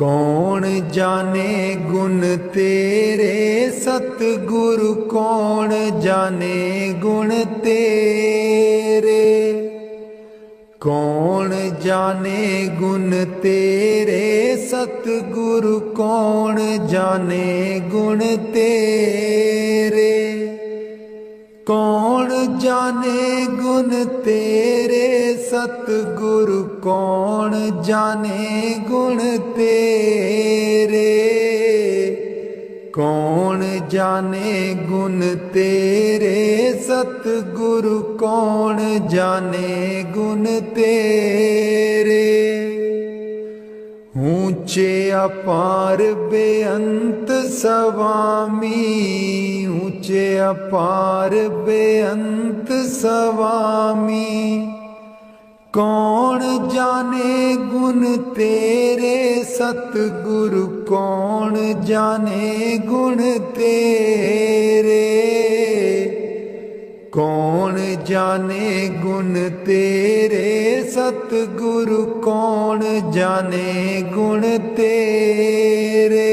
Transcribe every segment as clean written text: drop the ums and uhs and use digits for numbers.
कौन जाने गुण तेरे सतगुरु, कौन जाने गुण तेरे। कौन जाने गुण तेरे सतगुरु, कौन जाने गुण तेरे। कौन जाने गुण तेरे सतगुरु, कौन जाने गुण तेरे। कौन जाने गुण तेरे सतगुरु, कौन जाने गुण तेरे। ऊंचे अपार बेअंत स्वामी, ऊंचे अपार बेअंत स्वामी। कौन जाने गुण तेरे सतगुरु, कौन जाने गुण तेरे। कौन जाने गुण तेरे सतगुरु, कौन जाने गुण तेरे।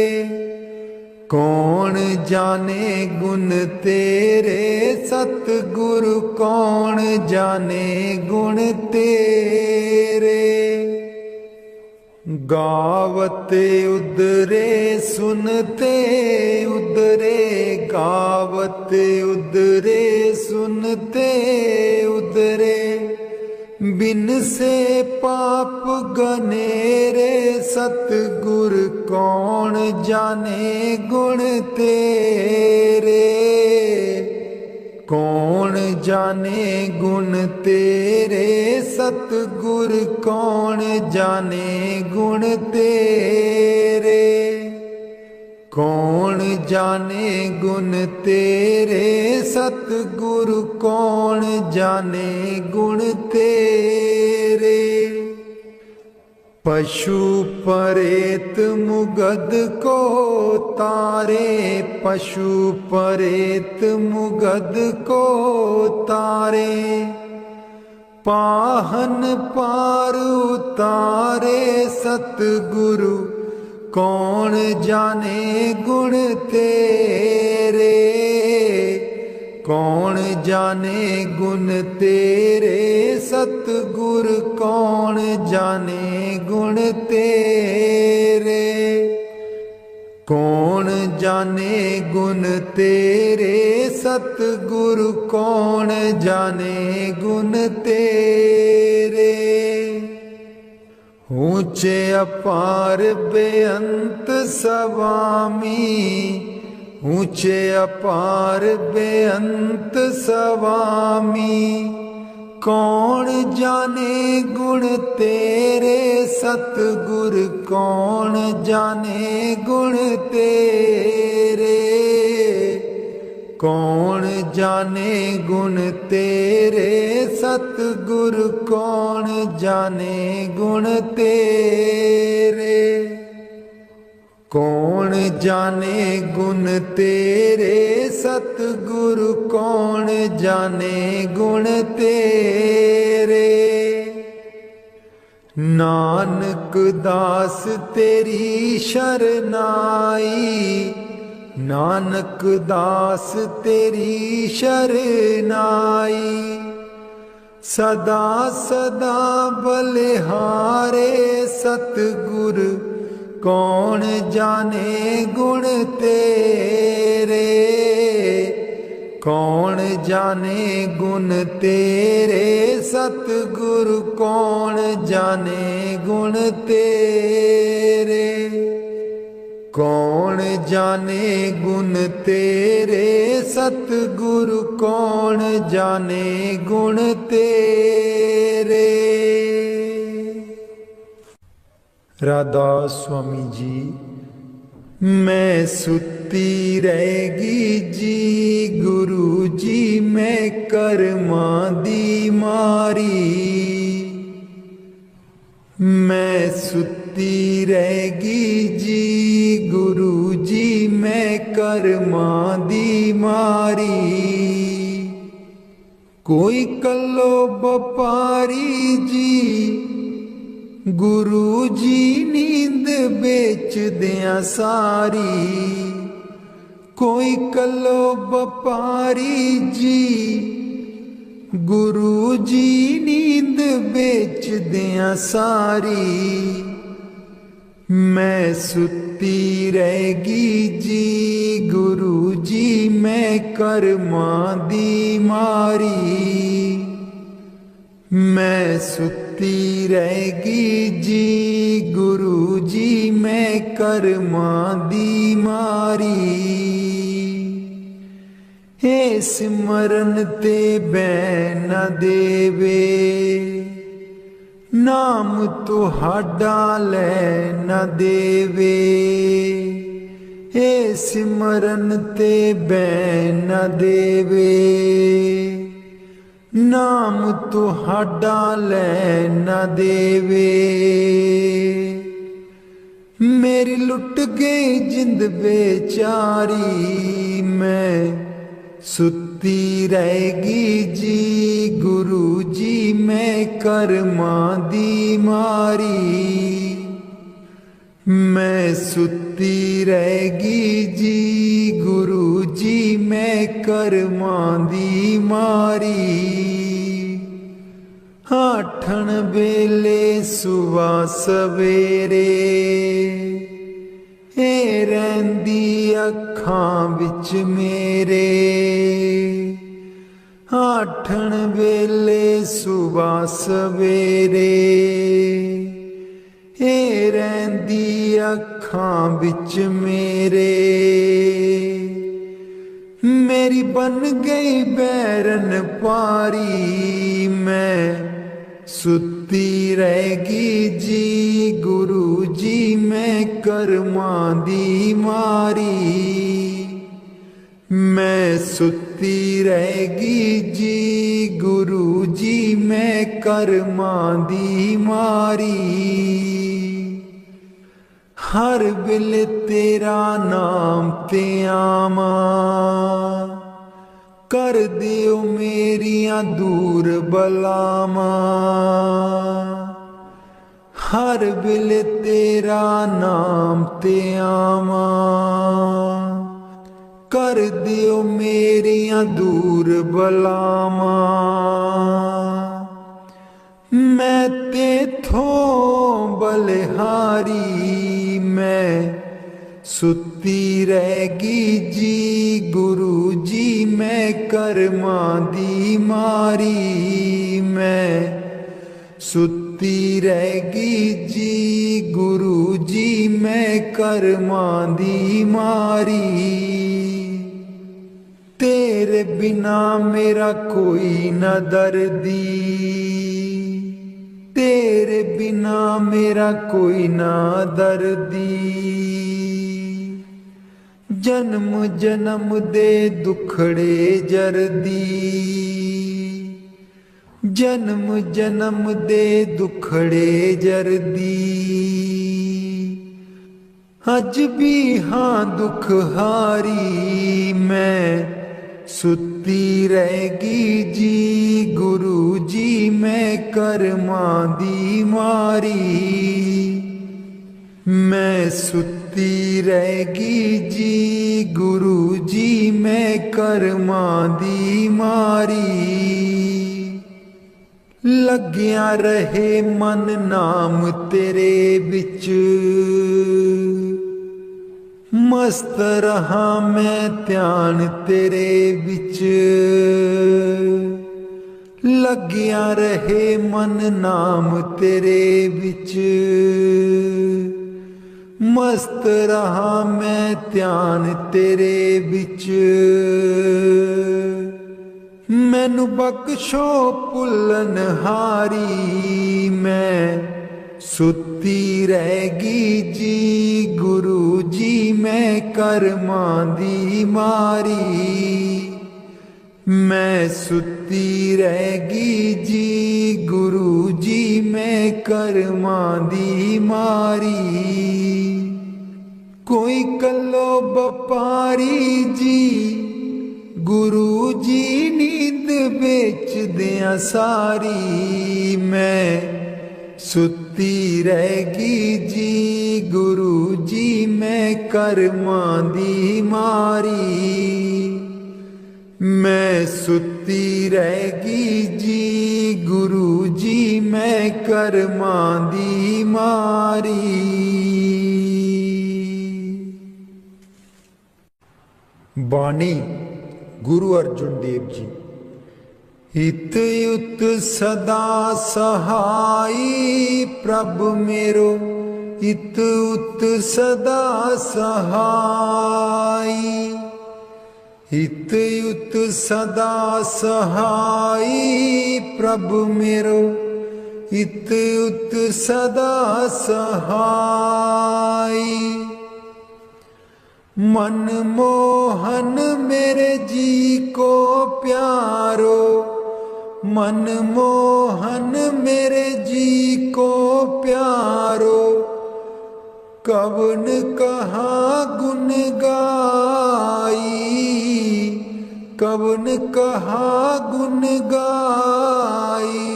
कौन जाने गुण तेरे सतगुरु, कौन जाने गुण तेरे। गावते उदरे सुनते उदरे, गावते उदरे सुनते उदरे। बिन से पाप गनेरे सतगुर, कौन जाने गुण तेरे। कौन जाने गुण तेरे सतगुर, कौन जाने गुण तेरे। कौन जाने गुण तेरे सतगुरु, कौन जाने गुण तेरे। पशु परेत मुगद को तारे, पशु परेत मुगद को तारे। पाहन पार उतारे सतगुरु, कौन जाने गुण तेरे। कौन जाने गुण तेरे सतगुर, कौन जाने गुण तेरे। कौन जाने गुण तेरे सतगुरु, कौन जाने गुण तेरे। ऊंचे अपार बेअंत स्वामी, ऊंचे अपार बेअंत स्वामी। कौन जाने गुण तेरे सतगुर, कौन जाने गुण तेरे। कौन जाने गुण तेरे सतगुर, कौन जाने गुण तेरे। कौन जाने गुण तेरे सतगुरु, कौन जाने गुण तेरे। नानक दास तेरी शरनाई, नानक दास तेरी शरनाई। सदा सदा बलिहारे सतगुर, कौन जाने गुण तेरे। कौन जाने गुण तेरे सतगुरु, कौन जाने गुण तेरे। कौन जाने गुण तेरे सतगुरु, कौन जाने गुण तेरे। राधा स्वामी जी। मैं सुती रहेगी जी गुरु जी, मैं कर्मा दी मारी। मैं सुती रहेगी जी गुरु जी, मैं कर्मा दी मारी। कोई कल्लो बपारी जी, गुरु जी नींद बेच दिया सारी, कोई कलो व्यापारी जी। गुरु जी नींद बेच दिया सारी, मैं सुती रहेगी जी। गुरु जी मैं कर्मां दी मारी, मैं सुती रहेगी जी। गुरु जी मैं कर्मां दी मारी, हे सिमरन ते बैन न देवे, नाम तुहाडा लै न देवे। हे सिमरन ते बैन न देवे, नाम तुहाडा लै न देवे। मेरी लुट गई जिंद बेचारी, मैं सुती रहेगी जी। गुरु जी मैं कर्मां दी मारी, मैं सुती रहेगी जी। गुरु जी मैं कर्मां दी मारी, आठन वेले सुबह सवेरे, ए रहिंदी अखां विच मेरे। आठन वेले सुबह सवेरे, ए रहिंदी अखां विच मेरे। मेरी बन गई बैरन पारी, मैं सुती रहेगी जी। गुरु जी मैं कर्मां दी मारी, मैं सुती रहेगी जी। गुरु जी मैं कर्मां दी मारी, हर वेले तेरा नाम ते आवां, कर दियो मेरियां दूर बलावां। हर वेले तेरा नाम ते आवां, कर दियो मेरियां दूर बलावां। मैं तेथों बलिहारी, मैं सुती रहेगी जी। गुरु जी मैं कर्मां दी मारी, मैं सुती रहेगी जी। गुरु जी मैं कर्मां दी मारी, तेरे बिना मेरा कोई न दर्दी, तेरे बिना मेरा कोई ना दर्दी। जन्म जन्म दे दुखड़े जरदी, जन्म जन्म दे दुखड़े जरदी। अज भी हाँ दुख हारी, मैं सुती रहेगी जी। गुरु जी मैं कर्मां दी मारी, मैं सुती रहेगी जी। गुरु जी मैं कर्मां दी मारी, लग्या रहे मन नाम तेरे बिच, मस्त रहा मैं ध्यान तेरे बिच। लग्या रहे मन नाम तेरे बिच, मस्त रहा मैं ध्यान तेरे बिच। मैनू बख्शो भुल्लन हारी, मैं सुती रहेगी जी। गुरु जी मैं कर्मां दी मारी, मैं सुती रहेगी जी। गुरु जी मैं कर्मां दी मारी, कोई कलो व्यापारी जी। गुरु जी नींद बेच दिया सारी, मैं सुती सुती रहेगी जी गुरु जी मैं कर्मां दी मारी। मैं सुती रहेगी जी गुरु जी मैं कर्मां दी मारी। बाणी गुरु अर्जुन देव जी। हित युत सदा सहाई प्रभु मेरो, हित उत सदा सहाई। हित युत सदा सहाई प्रभु मेरो, हित उत सदा सहाई। मन मोहन मेरे जी को प्यारो, मन मोहन मेरे जी को प्यारो। कवन कहाँ गुण गाई, कवन कहाँ गुण गाई।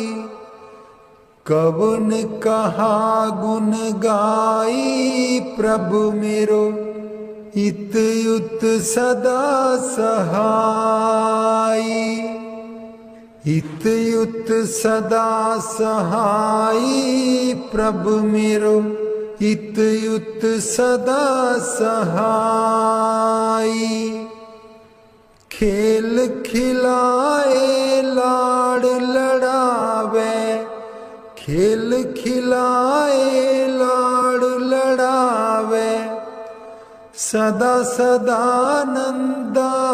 कवन कहाँ गुण गाई प्रभु मेरो, हित युत सदा सहाई। हित युत सदा सहाई प्रभु मेरो, हित युत सदा सहाई। खेल खिलाए लाड़ लड़ावे, खेल खिलाए लाड़ लड़ावे। सदा सदा नंदाई,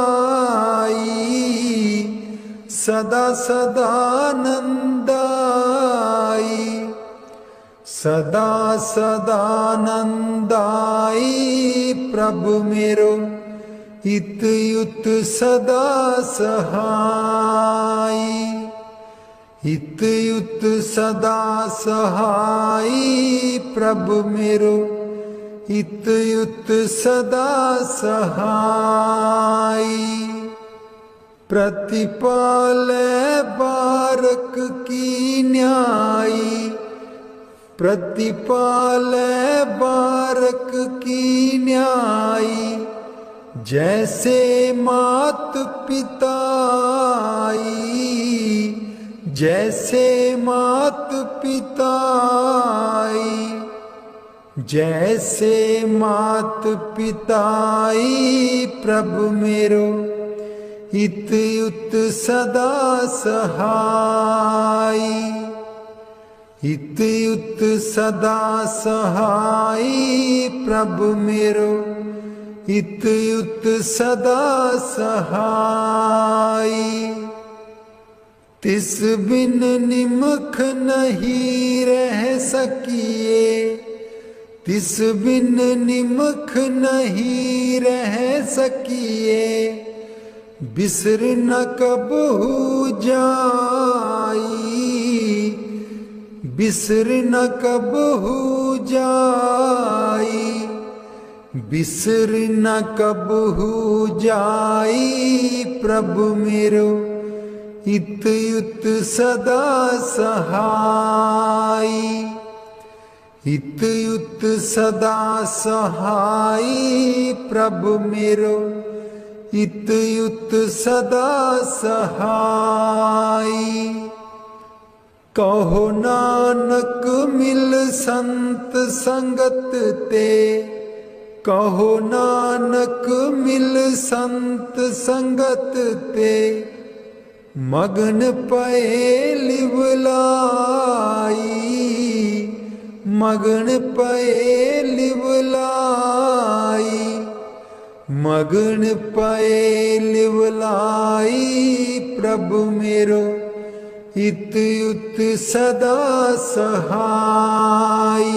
सदा सदा नंदाई। सदा सदा नंदाई प्रभु मेरो, हित युत सदा सहाई। हित युत सदा सहाई प्रभु मेरो, हित युत सदा सहाई। प्रतिपाले बारक की न्यायी, प्रतिपाले बारक की न्यायी। जैसे मात पिताई, जैसे मात पिताई। जैसे मात पिताई प्रभु मेरो, हित युत सदा सहाई। हित युत सदा सहाई प्रभु मेरो, हित युत सदा सहाई। तिस बिन निमख नहीं रह सकिए, तिस बिन निमख नहीं रह सकिए। बिसर न कबहू जाई, बिसर न कबहू जाई। बिसर न कबहू जाई प्रभु मेरो, हित युत सदा सहाई। हित युत सदा सहाई प्रभु मेरो, हित युत सदा सहाई। कहो नानक मिल संत संगत ते, कहो नानक मिल संत संगत ते। मगन पए लिवलाई, मगन पए लिवलाई। मगन पए लिवलाई प्रभु मेरो, हित युत सदा सहाई।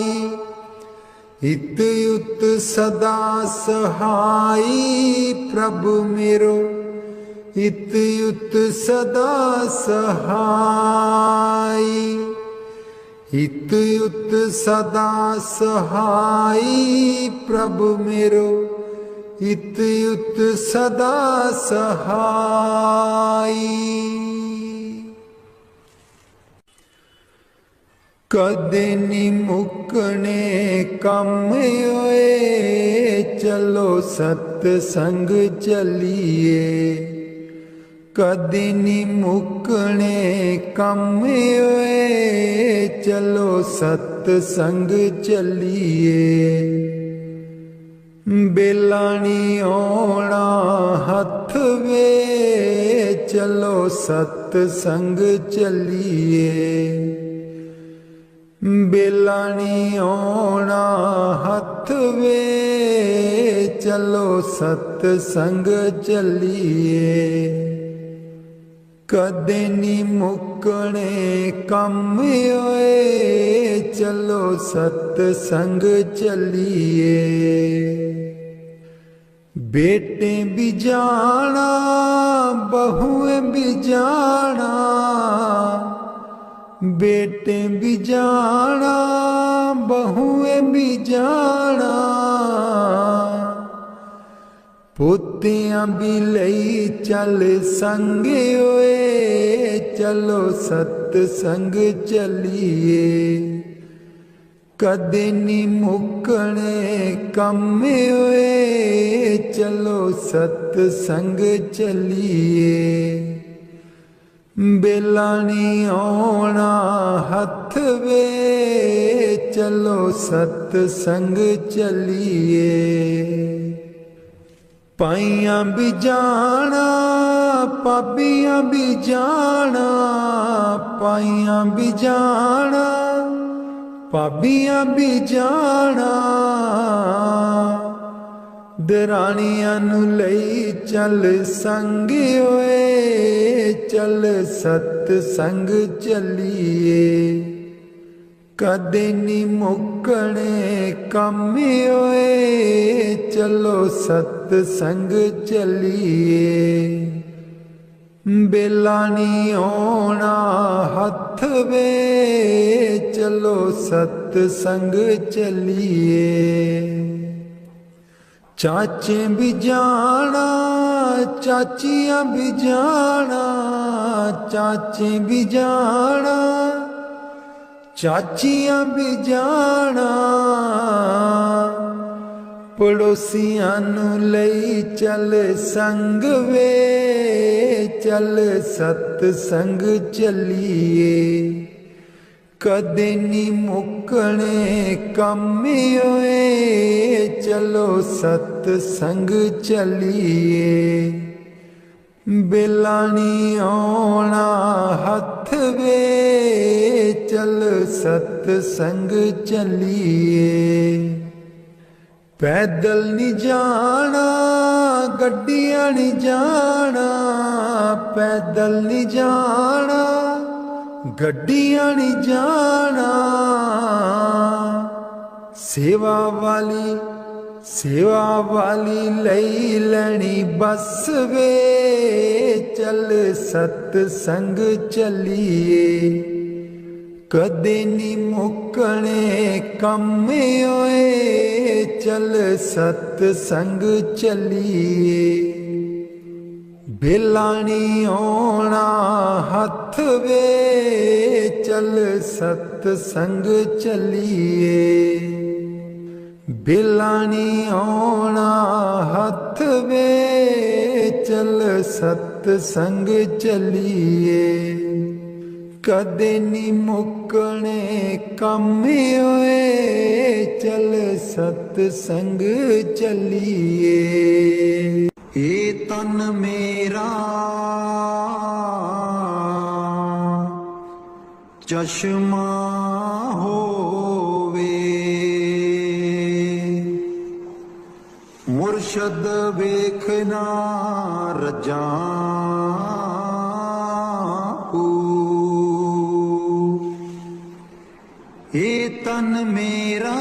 हित युत सदा सहाई प्रभु मेरो, हित युत सदा सहाई। हित युत सदा सहाई प्रभु मेरो, हित युत सदा सहाई। कदे नी मुकने कम होए चलो सतसंग चलिए। कदे नी मुकने कम होए चलो सतसंग चलिए। बेला नी आउणा हथ वे चलो सतसंग चलिए। बेला नी आउणा हथ वे चलो सतसंग चलिए। कदे नी मुकने कम होए चलो सतसंग चलिए। बेटे भी जाना बहुएं भी जाना, बेटे भी जाना बहुएं भी जाना। पोतियां भी लई चल संगे होए चलो सतसंग चलिए। कदे नी मुकने कम होए चलो सतसंग चलिए। बेला नी आउणा हथ वे चलो सतसंग चलिए। पाइयां भी जाना पाबियां भी जाना, पाइयां भी जाना पाबियां भी जाना। दरानियां नू लई चल संगे होए चल सतसंग चलिए। कदे नी मुकने कम होए चलो सतसंग चलिए। बेला नी आउणा हथ वे चलो सतसंग चलिए। चाचे भी जाना चाचियां भी जाना, चाचे भी जाना चाचियां भी जाना। पड़ोसियां नू लई चल संग वे चल सतसंग चलिए। कदे नी मुकने कम होए चलो सतसंग चलिए। बेला नी आउणा हथ वे चल सतसंग चलिए। पैदल नी जाना गड्डियां नी जाना, पैदल नी जाना गड्डियां नी जाना। सेवा वाली लई लैनी बस वे चल सतसंग चलिए। कदे नी मुकने कम होए चल सतसंग चलिए। बेला नी आउणा हथ वे चल सतसंग चलिए। बेला नी आउणा हथ वे चल सतसंग चलिए। कदे नी मुकने कम होए चल सतसंग चलिए। ए तन मेरा चश्मा होवे, मुर्शद वेखना रजा। ए तन मेरा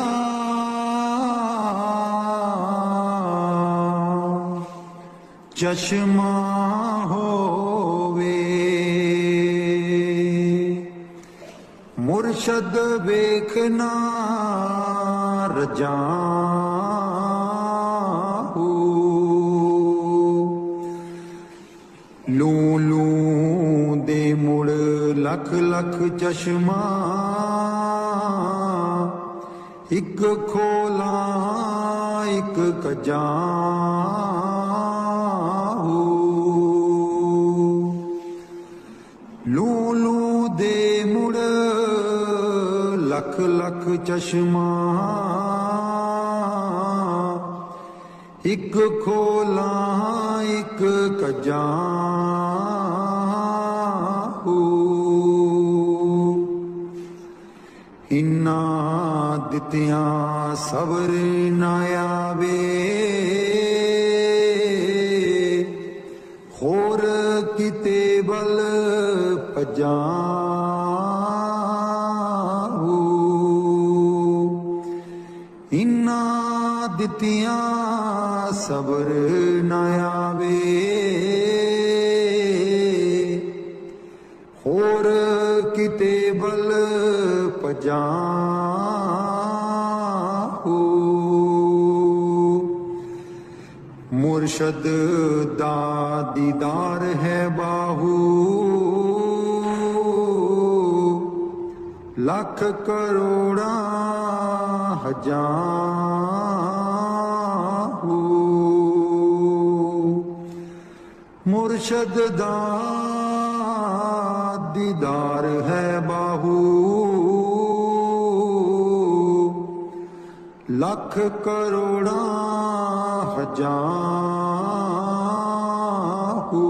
चश्मा होवे, मुर्शद वेखना रजा। लू लू दे मुड़ लख लख चश्मा एक खोला एक कजा हो, लू लू दे मुड़ लख लख चश्मा, एक खोला एक कजा हो। इन्ना दित्तियां सबर न आवे, होर किते बल भजा हो। इन्ना दित्तियां सबर न आवे, होर किते बल भजा हो। मुर्शद दा दीदार है बाहू, लख करोड़ा हजार हो। मुर्शद दा दीदार है बाहू, लख करोड़ा हजार हो।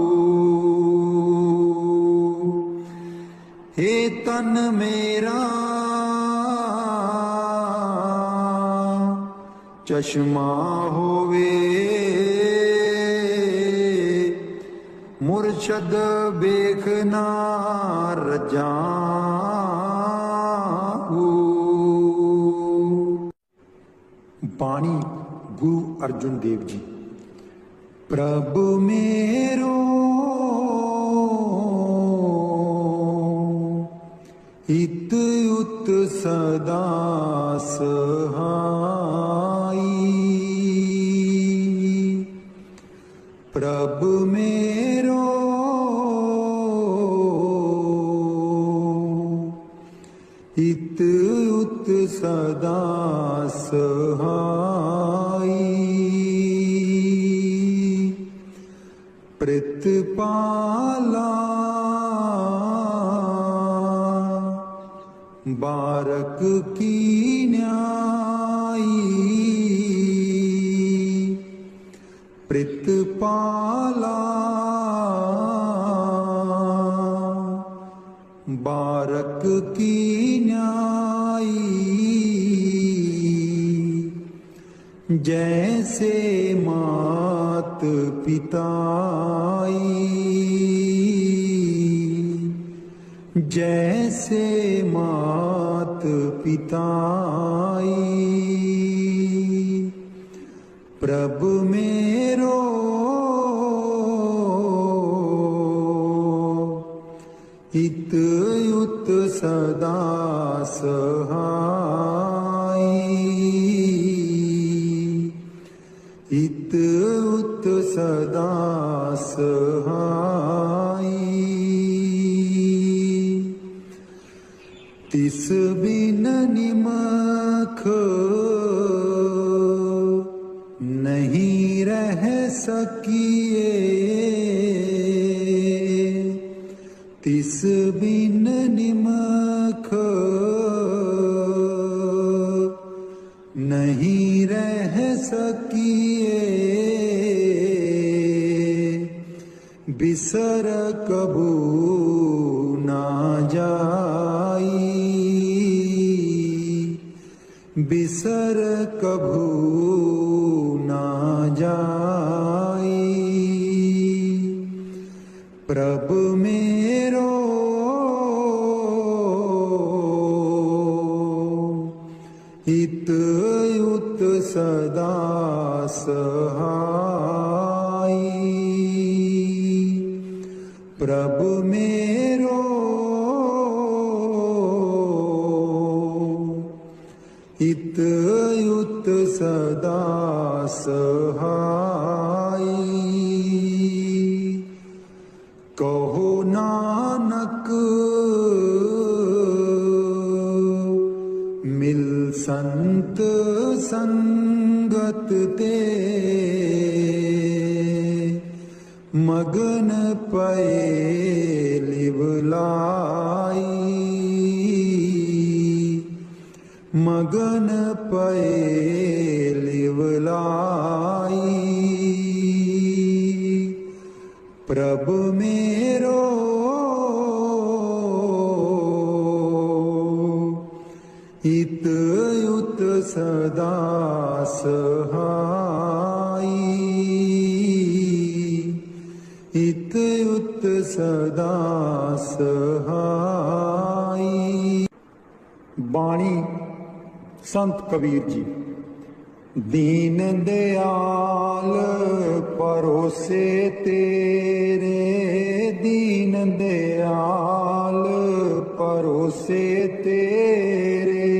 हे तन मेरा चश्मा होवे, मुर्शद बेखना रजा हो। बाणी गुरु अर्जुन देव जी। प्रभु मेरो इत उत सदा सहाई, प्रभु मेरो इत उत सदा सहाई, प्रतिपाला बारक की न्यायी, प्रतिपाला बारक की न्यायी, जैसे मात पिताई, जैसे मात पिताई, प्रभु मेरो इत उत सदा सहाई, इत उत सदा सहाई। तिस बिन निमख नहीं रह सकिए, तिस बिन निमख नहीं रह सकिए, बिसर कबू ना जाई, बिसर कबू ना जाई, प्रभु मेरो इत उत सदा सहाई, प्रभु मेरो इत उत सदा सहाई। कहो नानक मिल संत संगत ते मगन पए लिवलाई, मगन पए लिवलाई। प्रभु मेरो हित युत सदा सहाई, हित युत सदा सहाई। बाणी संत कबीर जी। दीन दयाल परोसे तेरे, दीन दयाल परोसे तेरे।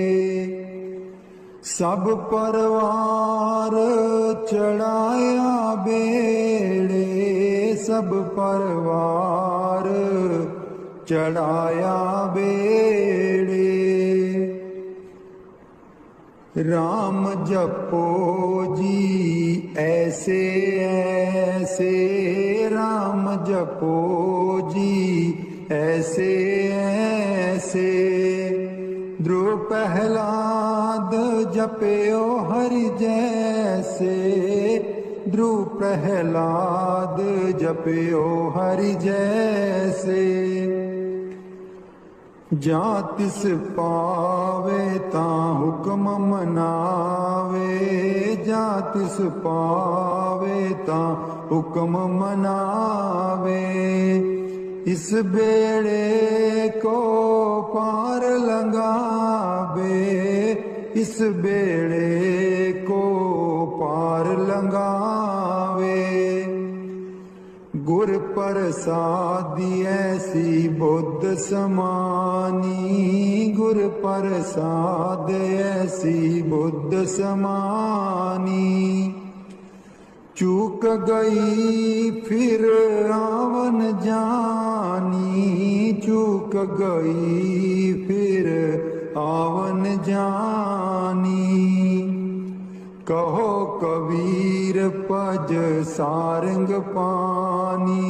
सब परवार चढ़ाया बेड़े, सब परवार चढ़ाया बेड़े। राम जपो जी ऐसे ऐसे, राम जपो जी ऐसे ऐसे। ध्रुव प्रहलाद जपयो हरि जैसे, ध्रुव प्रहलाद जपयो हरि जैसे। जां तिस पावे तां हुक्म मनावे, जां तिस पावे तां हुक्म मनावे। इस बेड़े को पार लंघावे, इस बेड़े को पार लंघावे। गुर प्रसादी ऐसी बुद्ध समानी, गुर प्रसाद ऐसी बुद्ध समानी। चूक गई फिर आवन जानी, चूक गई फिर आवन जानी। कहो कबीर पज सारंग पानी,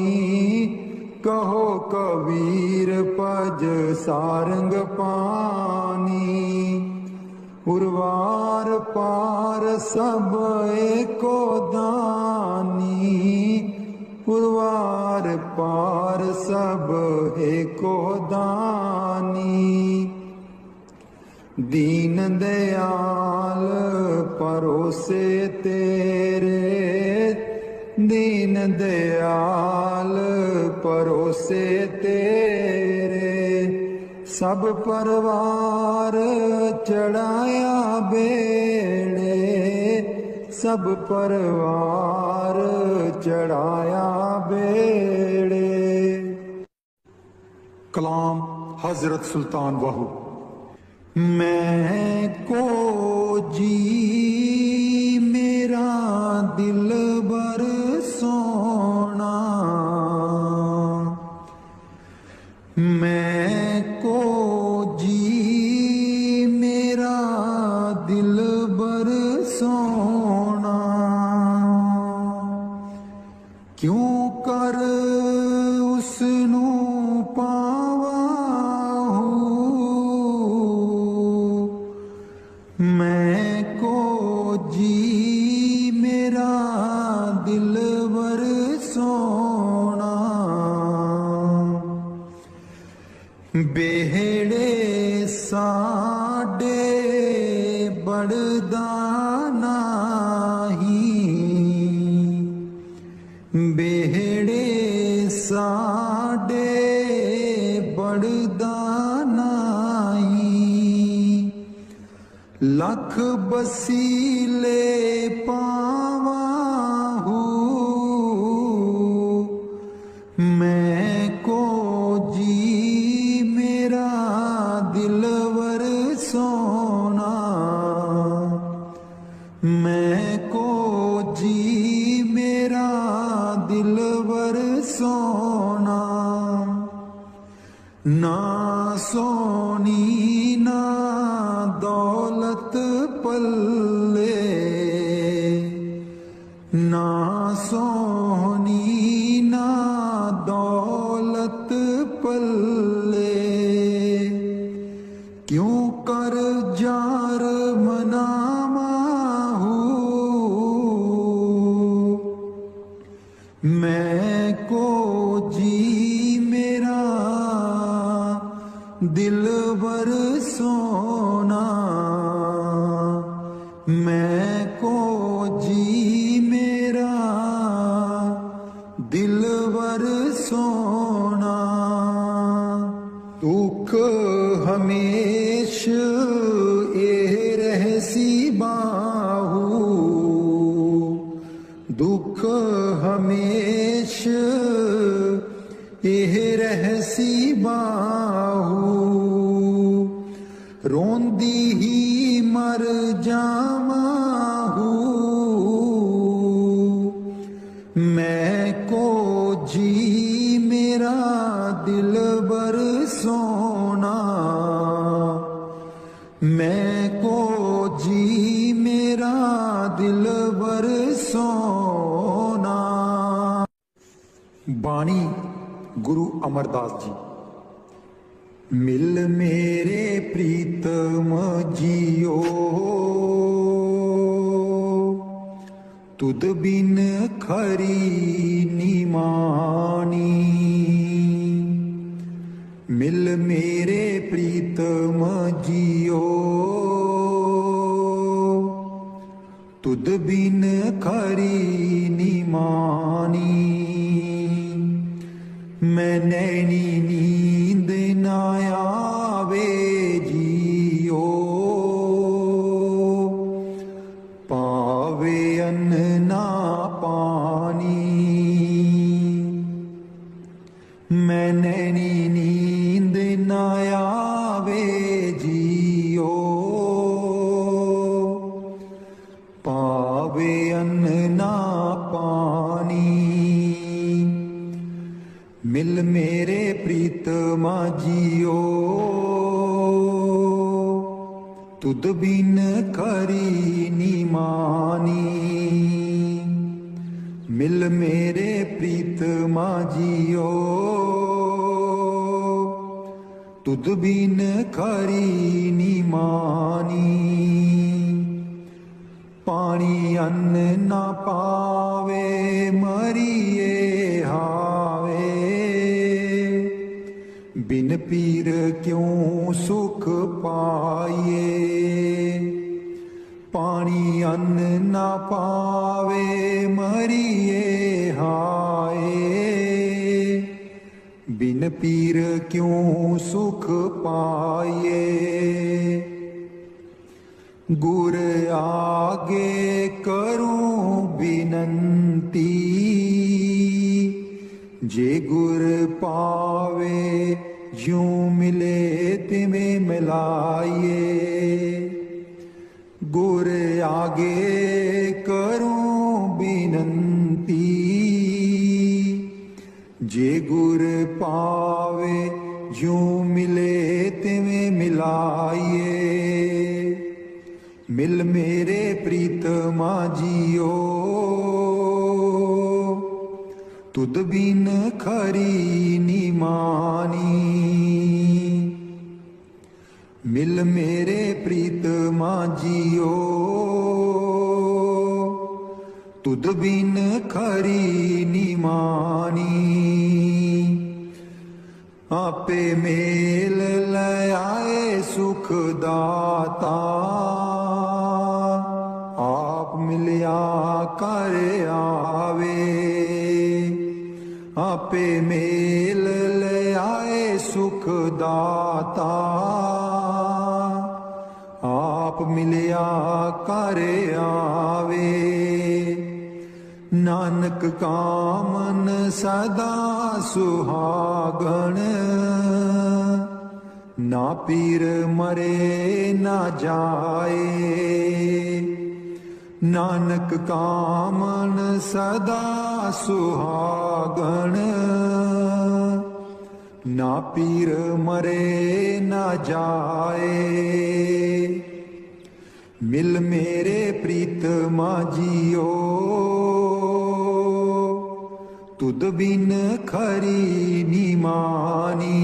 कहो कबीर पज सारंग पानी। उर्वार पार सब एको दानी, उर्वार पार सब एको दानी। दीन दयाल परोसे तेरे, दीन दयाल परोसे तेरे। सब परवार चढ़ाया बेड़े, सब परवार चढ़ाया बेड़े। कलाम हजरत सुल्तान बाहू। मैं को जी मेरा दिल बर सोना, मैं को जी मेरा दिल बर सोना। क्यों कर उसनू पावा मैं को जी मेरा दिलवर सोना। बेहड़े साडे बड़दा नाही, बेहड़े साडे बड़दा नाही। लख बसीले पावाहू मैं को जी मेरा दिलवर सोना। मैं को जी मेरा दिलवर सोना। ना सोनी ना दौलत पल्ले, ना सोहनी ना दौलत पल्ले, क्यों कर जार मनामाहू, मैं को जी मेरा दिलबर सोना, मैं को जी मेरा दिलबर सोना। दुख हमेश एह रहसी बाहू, दुख हमेश एह रहसी बाहू, रोंदी ही मर जामाहू, मैं को जी मेरा दिलबर सोना, मैं को जी मेरा दिलबर सोना। बाणी गुरु अमरदास जी। मिल मेरे प्रीतम जियो, तुद बिन खरी निमानी, मिल मेरे प्रीतम जियो, तुद बिन खरी निमानी, मैं नैनी नींद न आवे जियो, पावे अन्न ना पानी, मैं नैनी नींद न आवे जियो, पावे अन्न ना पानी, मिल मेरे प्रीतमा जियो, तुद बिन खरी निमानी, मिल मेरे प्रीतमा जियो, तुद बिन खरी निमानी, पानी अन्न ना पावे मरिए हावे, बिन पीर क्यों सुख पाइए, पानी अन्न ना पावे मरिए हाय, बिन पीर क्यों सुख पाइए, गुर आगे करूं बिनंती, जे गुर पावे यूं मिले तिमें मिलाइए, गुर आगे करूं बिनंती, जे गुर पावे यूं मिले तिमें मिलाइए, मिल मेरे प्रीतमा जियो, तुद बिन खरी निमानी, मिल मेरे प्रीतमा जियो, तुद बिन खरी निमानी, आपे मेल ले आए सुख दाता, आप मिलिया कर आवे, आपे मेल ले आए सुख दाता, आप मिलिया कर आवे, नानक कामन सदा सुहागण, ना पीर मरे ना जाए, नानक कामन सदा सुहागण, ना पीर मरे ना जाए, मिल मेरे प्रीतमा जियो, तुद बिन खरी निमानी।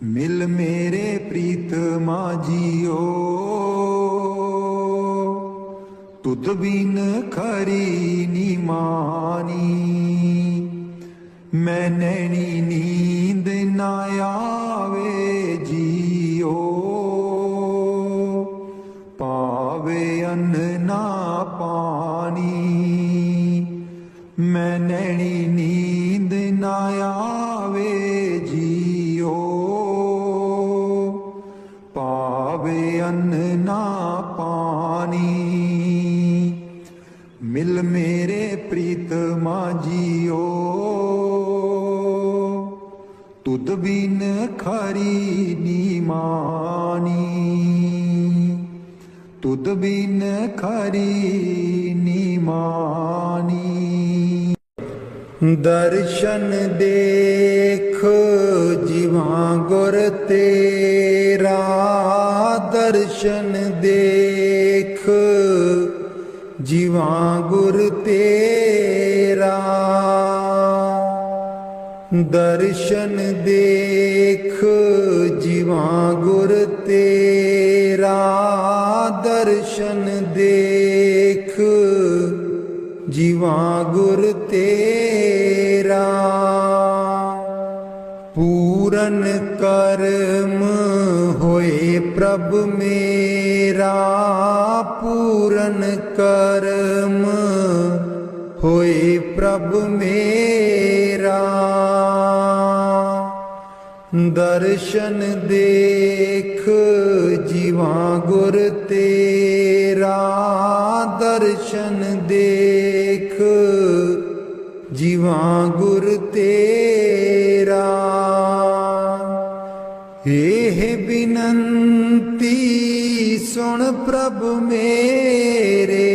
मिल मेरे प्रीतमा जियो, तुद बिन खरी निमानी। मैं नैनी नींद न आवे जियो, पावे अन्न ना पानी। मैं नैनी नींद न आवे जियो, पावे अन्न ना पानी। मिल मेरे प्रीतमा जियो, तुद बिन खरी निमानी। तुद बिन खरी निमानी। दर्शन देख जीवा गुर तेरा, दर्शन देख जीवा गुर तेरा। दर्शन देख जीवा गुर तेरा, दर्शन देख जीवा गुर तेरा। पूरन कर्म होए प्रभ मेरा, पूरन कर्म होए प्रभ मेरा। दर्शन देख जीवा गुर तेरा, दर्शन देख जीवा गुर तेरा। हे बिनंती सुन प्रभ मेरे,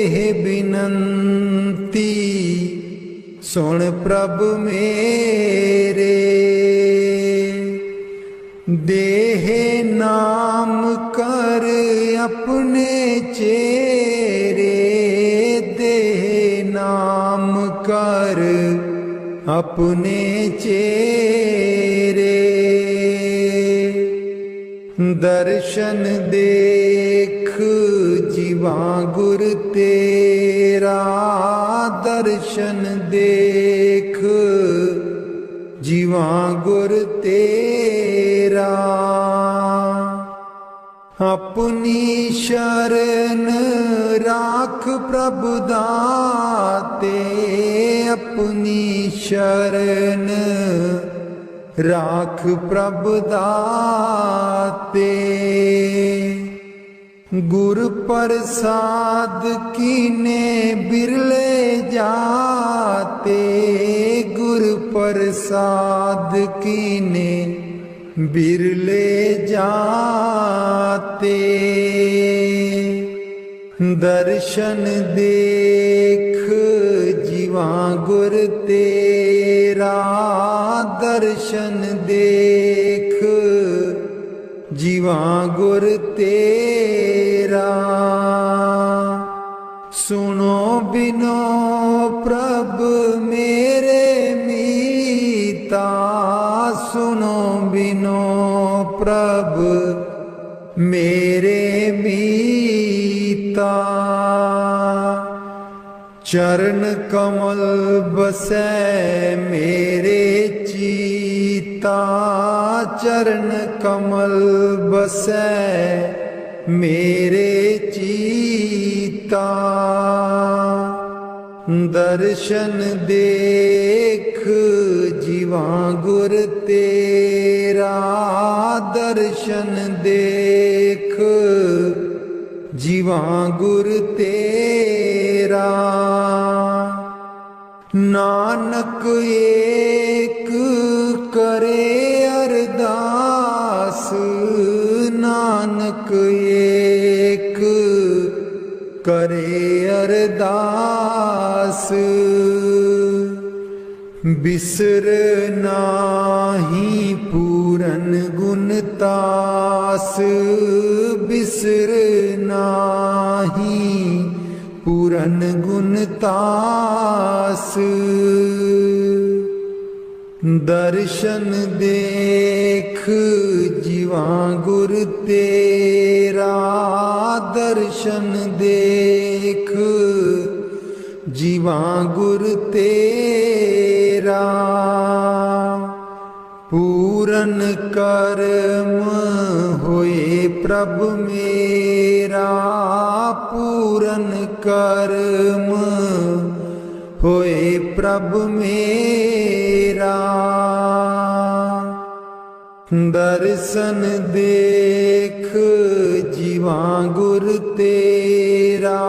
हे बिनंती सुन प्रभ मेरे। देह नाम कर अपने चेरे, देह नाम कर अपने चेरे। दर्शन देख जीवा गुर तेरा, दर्शन देख जीवा गुर तेरा। अपनी शरण राख प्रभु दाते, अपनी शरण राख प्रभु दाते। गुर प्रसाद कीने बिरले जाते, गुर प्रसाद कीने बिरले जाते। दर्शन देख जीवा गुर तेरा, दर्शन देख जीवा गुर तेरा। सुनो बिनो प्रभ मेरे मीता, सुनो बिनो प्रभ मेरे मीता। चरण कमल बसै मेरे चीता, चरण कमल बसै मेरे चीता। दर्शन देख जीवा गुर तेरा, दर्शन देख जीवा गुर तेरा। नानक एक करे अरदास, नानक एक करे अरदास। बिसर नाही पूरन गुण तास बिसर नाही, पूरन गुण तास। दर्शन देख जीवा गुर तेरा, दर्शन देख जीवा गुर तेरा। पूरन कर्म होए प्रभ मेरा, पूरन कर्म होए प्रभ मेरा। दर्शन देख जीवा गुर तेरा,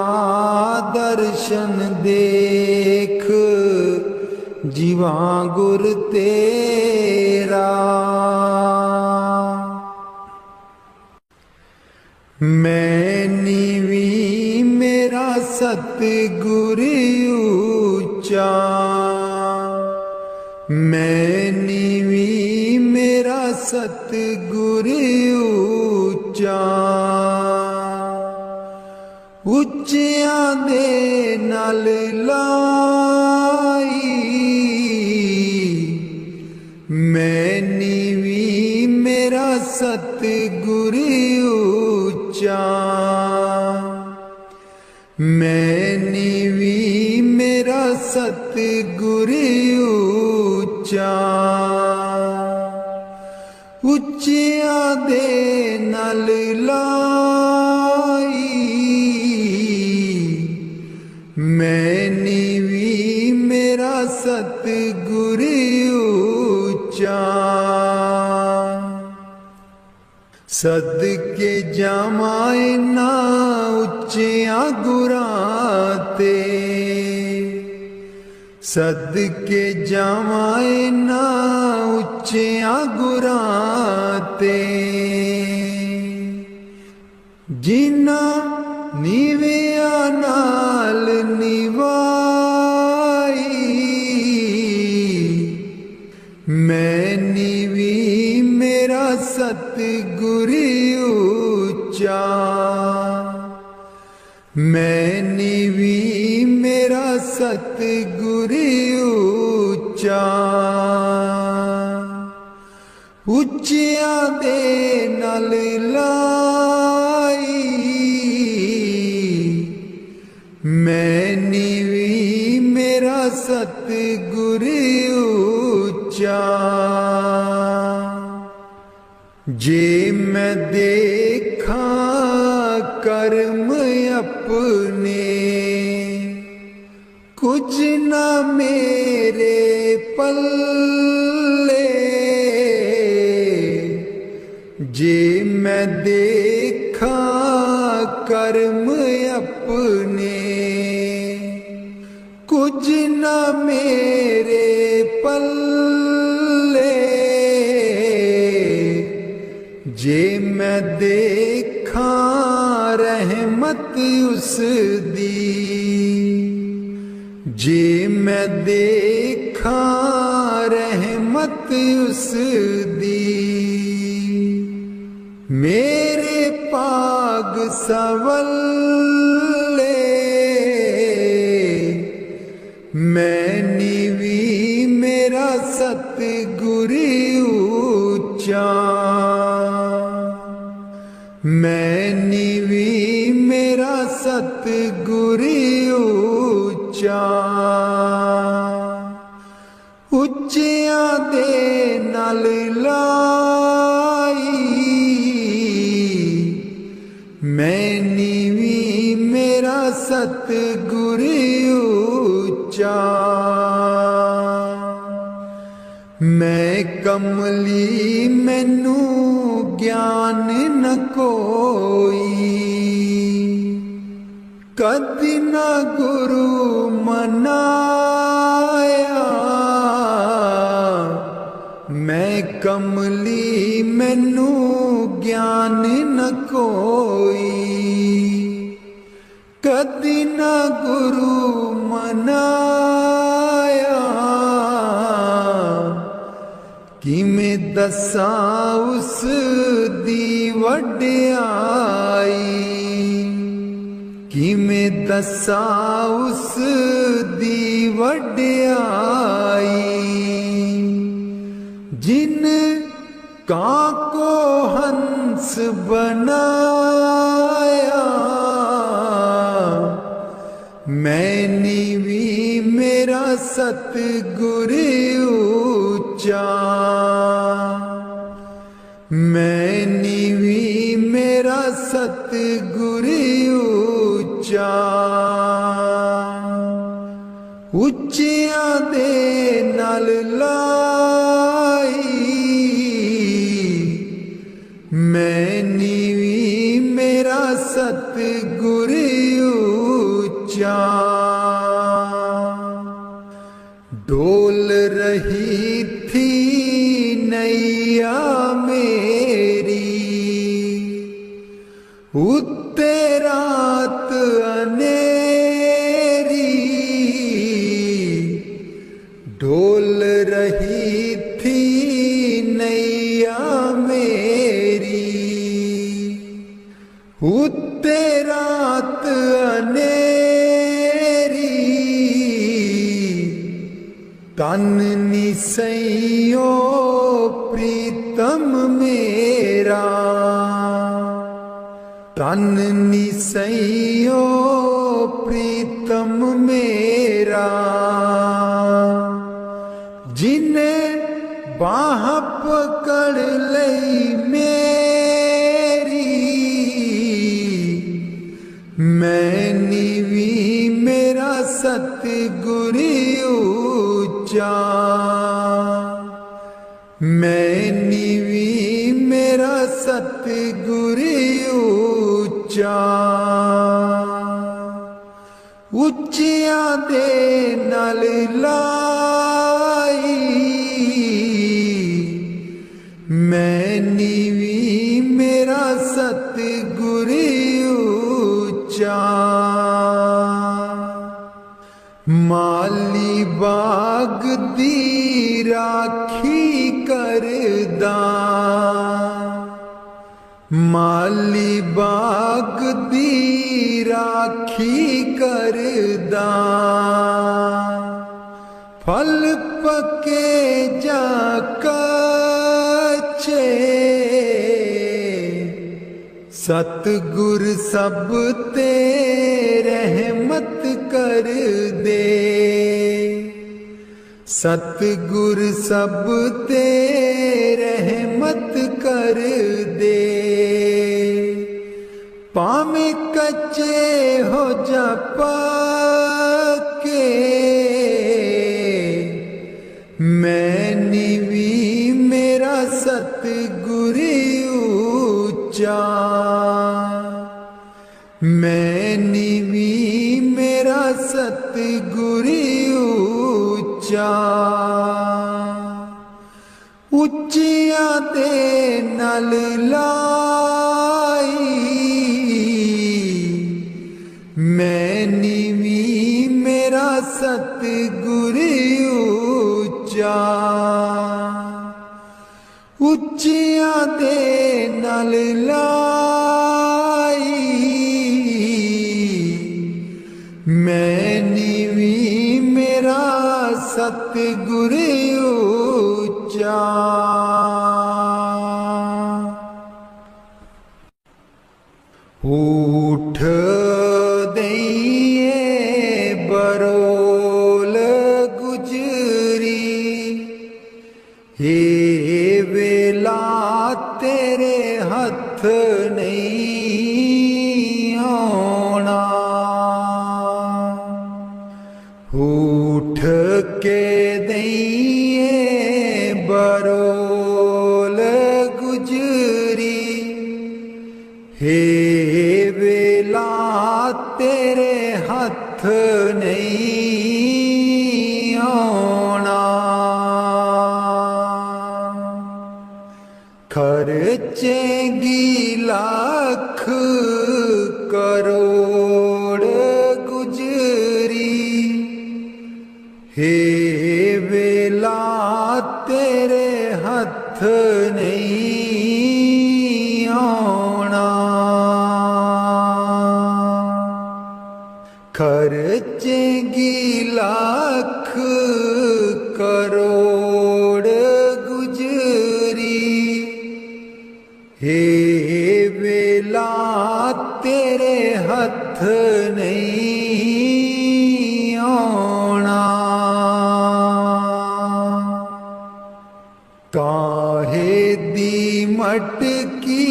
दर्शन देख जीवा गुर तेरा। मैं नीवी मेरा सतगुर ऊंचा, मैं नीवी मेरा सतगुर ऊंचा। ਉੱਚਿਆਂ ਦੇ ਨਾਲ ਲਾਈ, ਮੈਂ ਨੀਵੀਂ ਮੇਰਾ ਸਤਿਗੁਰ ਉੱਚਾ। ਮੈਂ ਨੀਵੀਂ ਮੇਰਾ ਸਤਿਗੁਰ ਉੱਚਾ। ਉੱਚਿਆਂ ਦੇ ਨਾਲ ਲਾਈ, मैं नीवी मेरा सतगुर ऊंचा। सदके जावां ना उच्चियां गुरां ते, सदके जावां ना उच्चियां गुरां ते। जिन्ना नीविया नाल निवाई, मैं नीवी मेरा सतगुर ऊंचा। मैं नीवी मेरा सतगुर ऊंचा। ਉੱਚਿਆਂ ਦੇ ਨਾਲ ਲਾਈ, मैं नीवी मेरा सतगुर ऊंचा। जे मैं देखा कर्म अपने, कुछ न मेरे पल्ले। जे मैं देखा कर्म अपने, कुछ न मेरे पल्ले। जे मैं देखा रहमत उस दी, जे मैं देखा रहमत उस दी। मेरे पाग सवल्ले, मैं नीवी मेरा सतगुर ऊंचा। मैं नीवी मेरा सतगुर ऊंचा। ਉੱਚਿਆਂ ਦੇ ਨਾਲ ਲਾਈ, मैं नीवी मेरा सतगुर ऊंचा। मैं कमली मैनू ज्ञान न कोई, कदी न गुरु मनाया। मैं कमली मैनू ज्ञान न कोई, कदी न गुरु मनाया। किमें दसां उस दी वड्याई, किमें दसां उस दी वड्याई, जिन कां को हंस बनाया, मैंने भी मेरा सतगुर ऊंचा, मैंने भी मेरा सतगुर ऊंचा, उच्चियां दे नाल लाई, मैंने भी मेरा सतगुर ऊंचा। डोल रही थी नैया मेरी, उत्ते रात अनेरी, डोल रही थी नैया मेरी, उत्ते रात अनेरी, तन निसैयो प्रीतम मेरा, तन निसैयो प्रीतम मेरा, जिन्हें बाह पकड़ लई मेरी, मैंने भी मेरा सतगुर ऊंचा, मैंने भी मेरा सतगुर ऊंचा, उच्चियां दे नाल लाई, मैंने भी मेरा सतगुर ऊंचा। माली बाग दी राखी करदा, माली बाग दी राखी करदा, फल पके जा कच्चे, सतगुर सब ते रहमत कर दे, सतगुर सब ते रहमत कर दे, पामे कच्चे हो जा पक्के, मैंने भी मेरा सतगुर ऊंचा, मैंने भी मेरा सतगुर ऊंचा, उच्चियां दे नाल लाई, मैंने भी मेरा सतगुर ऊंचा, उच्चियां दे नाल लाई, मैंने भी मेरा सतगुर ऊंचा। उठ दइए बरोल गुजरी, हे वेला तेरे हथ नहीं आना, उठ के दइए बरोल गुजरी, हे वेला तेरे हथ नहीं आना, खर्चेगी लाख करोड़ गुजरी, हे वेला तेरे हथ हथ नहीं आना। खर्चेंगी लाख करोड़ गुजरी, हे वेला तेरे हथ नहीं आना। काहे दी मटकी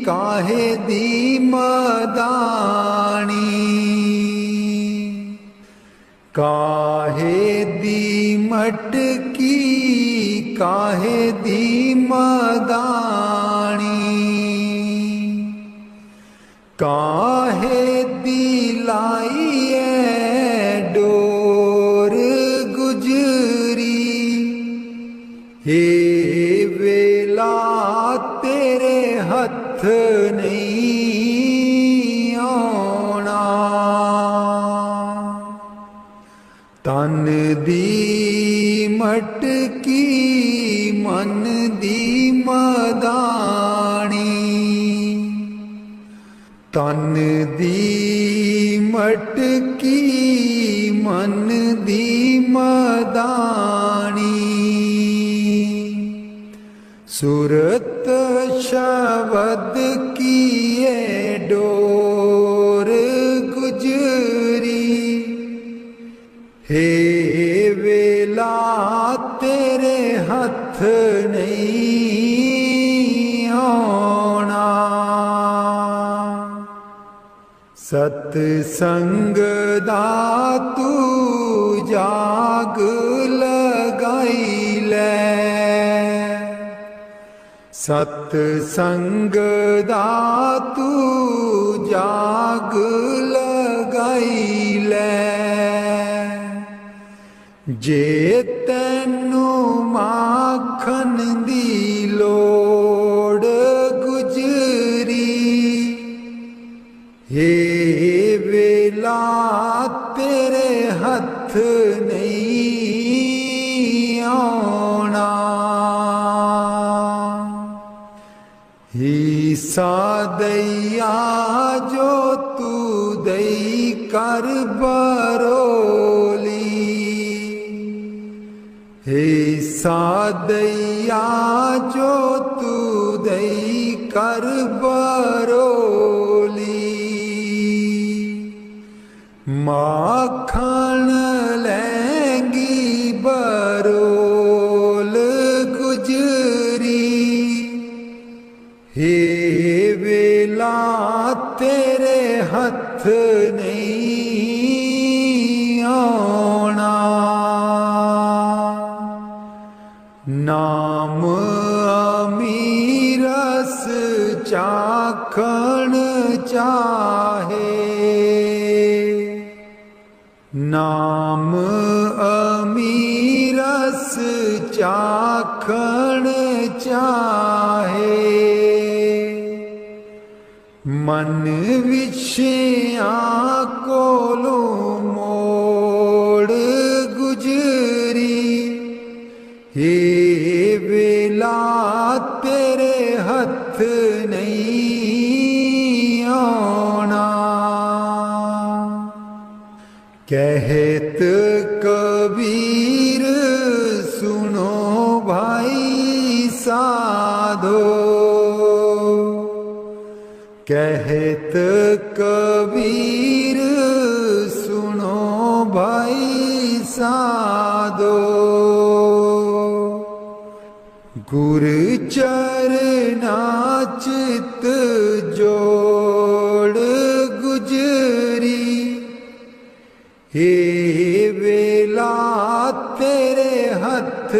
काहे दी मदानी, काहे दी मटकी काहे दी मदानी, काहे दी लाइए डोर गुजरी, हे वेला तेरे हथ नहीं आना। तन दी मटकी मन दी मदानी, तन दी मटकी मन दी मदानी, सूरत शब्द की ये डोर गुजरी, हे वेला तेरे हथ नहीं आना। सतसंग दा तू जाग लगाई ले, सतसंग दा तू जाग लगाई ले, जे तैनू माखन दी लोड़ गुजरी, हे वेला तेरे हथ नहीं आना। ईसा दैया जो तू दई कर बरोली, ईसा दैया जो तू दई कर बरोली, माखन लेंगी बरोल गुजरी, हे वेला तेरे हथ नहीं आना। नाम अमीरस चाखण चाहे, नाम अमीरस चाखण चाहे, मन विषयां कोलों मोड़ गुजरी, हे वेला तेरे हथ नहीं आना। कहत कबीर सुनो भाई साधो, कहत कबीर सुनो भाई साधो, गुर चरना चित जोड़ गुजरी, हे वेला तेरे हथ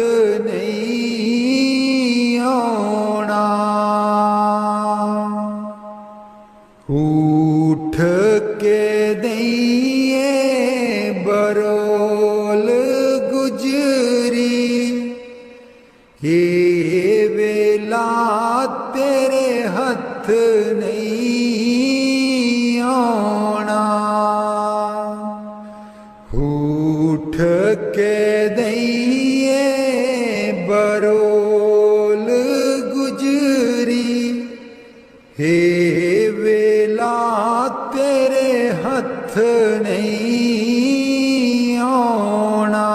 नहीं आना। उठ के दइए बरोल गुजरी, हे वेला तेरे हथ नहीं आना। उठ के दइए नहीं आना।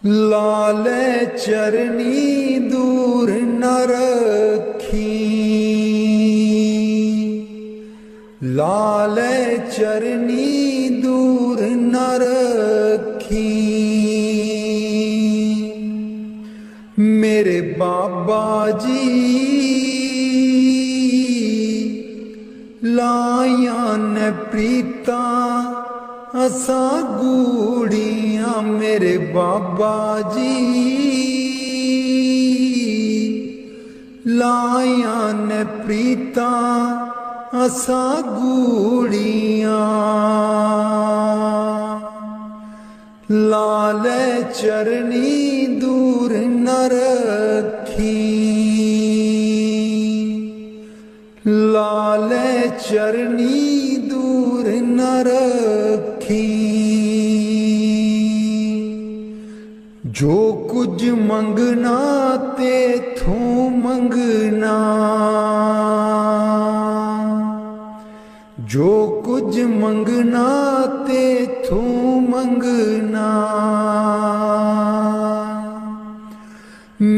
लाल चरनी दूर न रखी, लाल चरनी दूर न रखी। मेरे बाबा जी लाया ने प्रीता असा गूड़ियां। मेरे बाबा जी लाया ने प्रीता असा गूड़ियां। लाल चरनी दूर न रखी, लाल चरनी दूर न रखी। जो कुछ मंगना तेथों मंगना, जो कुछ मंगना तेथों मंगना।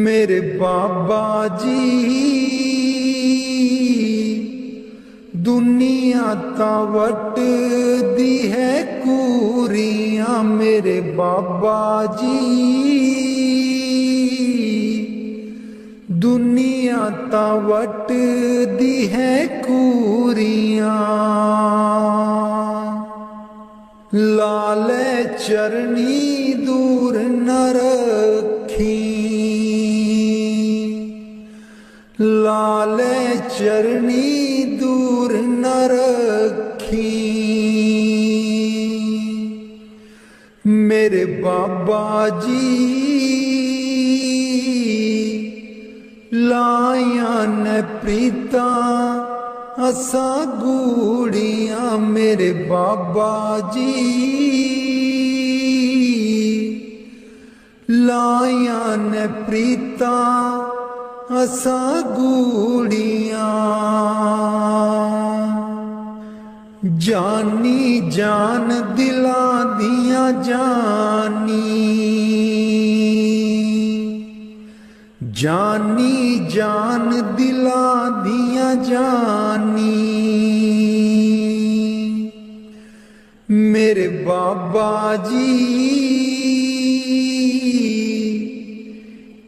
मेरे बाबा जी दुनिया तावट दी है कूरियां। मेरे बाबा जी दुनिया तावट दी है कूरियां। लाल चरनी दूर न रखी, लाल चरनी दूर न रखी। मेरे बाबा जी लाया न प्रीता असा गूड़ियां। मेरे बाबा जी लाया न प्रीता असा गूड़ियां। जानी जान दिला दिया जानी, जानी जान दिला दिया जानी। मेरे बाबा जी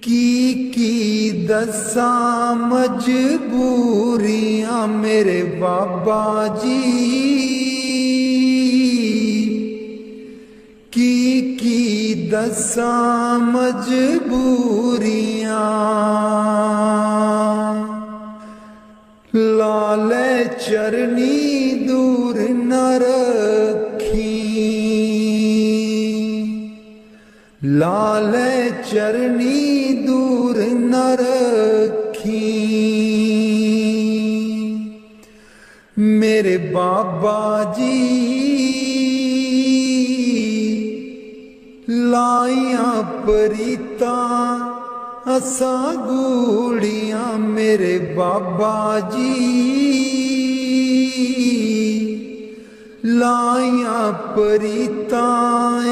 की दसा मजबूरियां। मेरे बाबा जी की दसा मजबूरियां। लाल चरनी दूर न रखी, लाल चरनी दूर न रखी। मेरे बाबा जी लाया प्रीता असा गूड़ियां। मेरे बाबा जी लाया प्रीता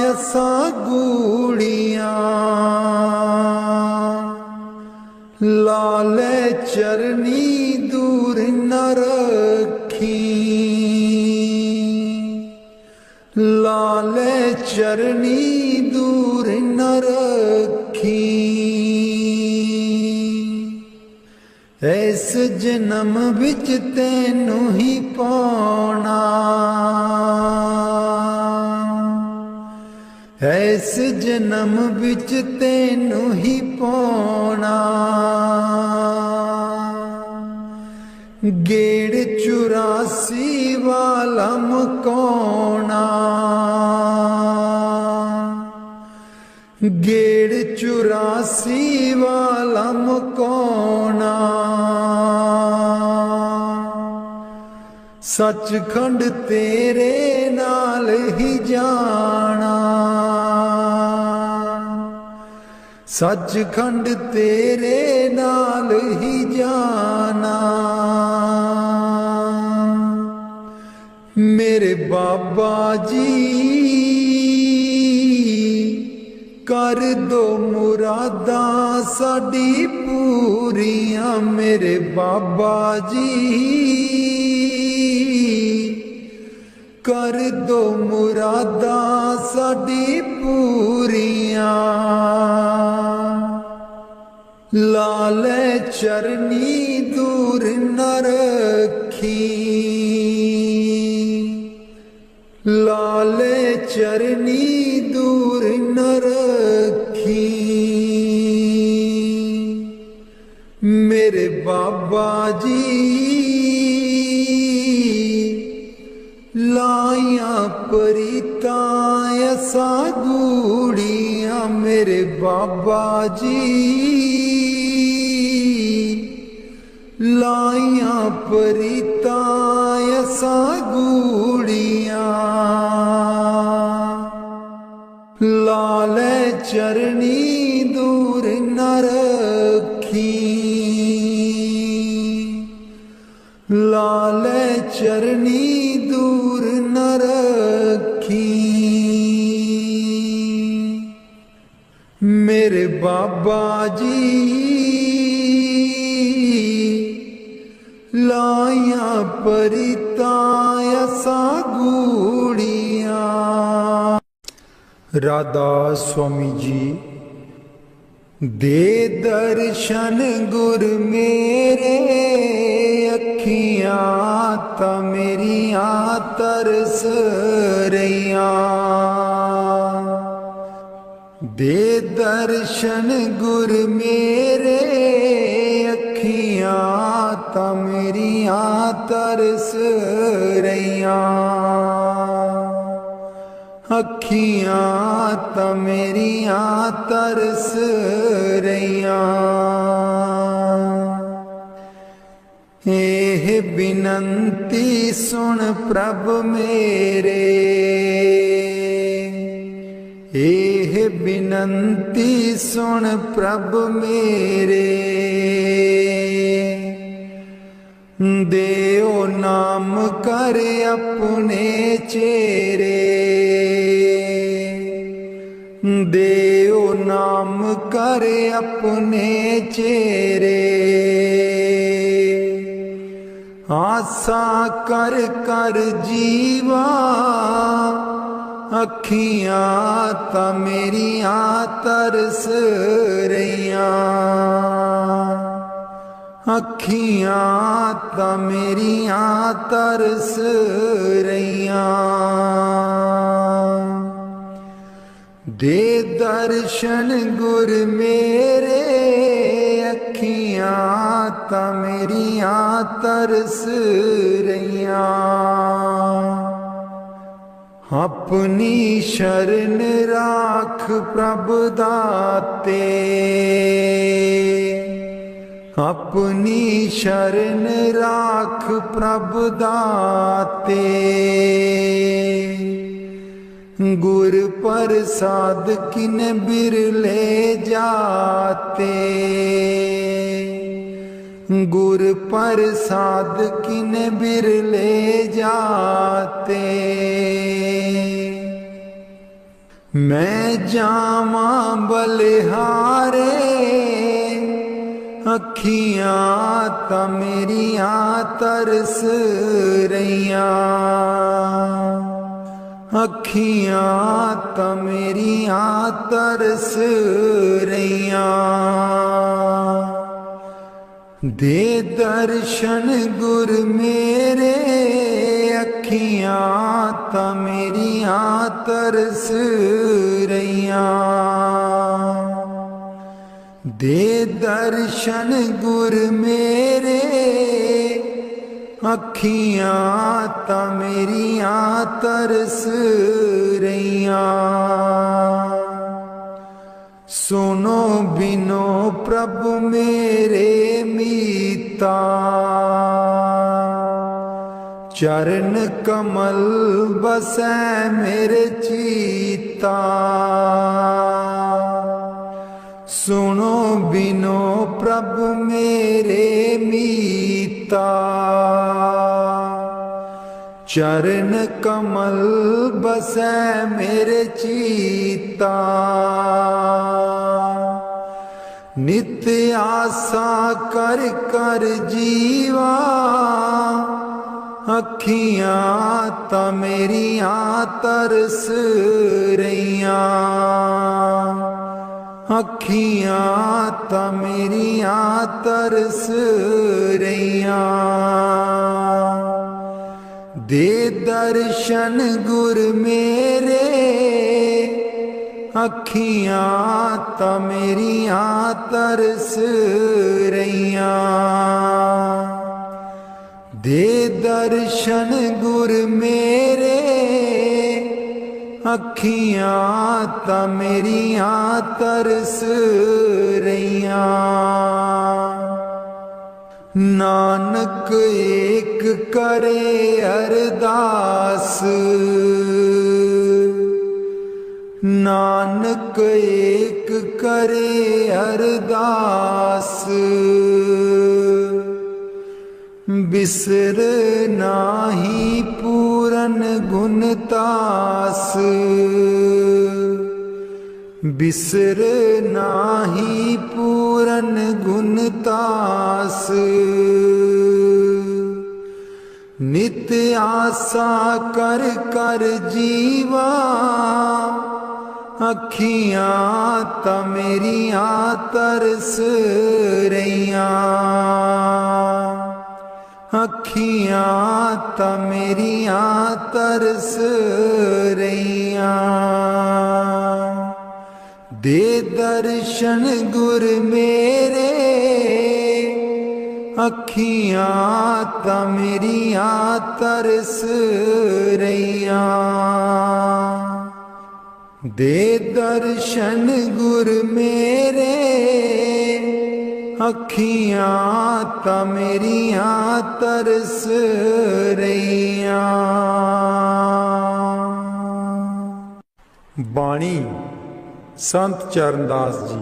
असा गूड़ियां। लाल चरनी दूर न रखी, लाल चरनी दूर न रखी। इस जन्म विच तैनू ही पाना, इस जन्म विच तैनू ही पाना। गेड़ 84 वाला मुकाना, गेड़ 84 वाला मुकाना। सचखंड तेरे नाल ही जाना, सचखंड तेरे नाल ही जाना। मेरे बाबा जी कर दो मुरादां साडी पूरियां। मेरे बाबा जी कर दो मुरादां साडी पूरियां। लाले चरनी दूर न रखी, लाले चरनी दूर न रखी। मेरे बाबा जी लाया परितां असा गूड़ियां। मेरे बाबा जी लाया परितां असा गूड़ियां। लाले चरनी दूर न रखी, लाले चरनी दूर न रखी। मेरे बाबा जी लाया परितां असा गूड़ियां। राधा स्वामी जी दे दर्शन गुर मेरे, अखियां तां मेरियां तरस रहियां। दे दर्शन गुर मेरे, अखियां तां मेरियां तरस रहियां। अखियां तां मेरियां तरस रहियां। एह बिनंती सुन प्रभ मेरे, एह बिनंती सुन प्रभ मेरे। देओ नाम कर अपने चेरे, देओ नाम कर अपने चेरे। आसा कर कर जीवा, अखियां तां मेरियां तरस रहियां। अखियां तां मेरियां तरस रहियां। दे दर्शन गुर मेरे, अखियां तां मेरियां तरस रहियां। अपनी शरण राख प्रभ दाते, अपनी शरण राख प्रभ दाते। गुर प्रसाद किन बिरले जाते, गुर प्रसाद किन बिरले जाते। मैं जावा बलिहारे, अखियां तां मेरियां तरस रहियां। अखियां तां मेरियां तरस रहियां। दे दर्शन गुर मेरे, अखियां तां मेरियां तरस रहियां। दे दर्शन गुर मेरे, अखियां तां मेरियां तरस रहियां। सुनो बिनो प्रभु मेरे मीता, चरण कमल बसै मेरे चीता। सुनो बिनो प्रभु मेरे मीता, चरण कमल बसै मेरे चीता। नित्य आशा कर कर जीवा, अखियां ता मेरियां तरस रहियां, अखियां ता मेरियां तरस रहियां। दे दर्शन गुर मेरे, अखियां ता मेरियां तरस रहियां। दे दर्शन गुर मेरे, अखियां ता मेरियां तरस रहियां। नानक एक करे अरदास, नानक एक करे अरदास। बिसर नाही पूरन गुणतास, बिसर नाही पूरन गुणतास। नित्य आशा कर कर जीवा, अखियां ता मेरियां तरस रहियां, अखियां ता मेरियां तरस रहियां। दे दर्शन गुर मेरे, अखियां ता मेरियां तरस रहियां। दे दर्शन गुर मेरे, अखियां ता मेरियां तरस रहियां। बाणी संत चरणदास जी।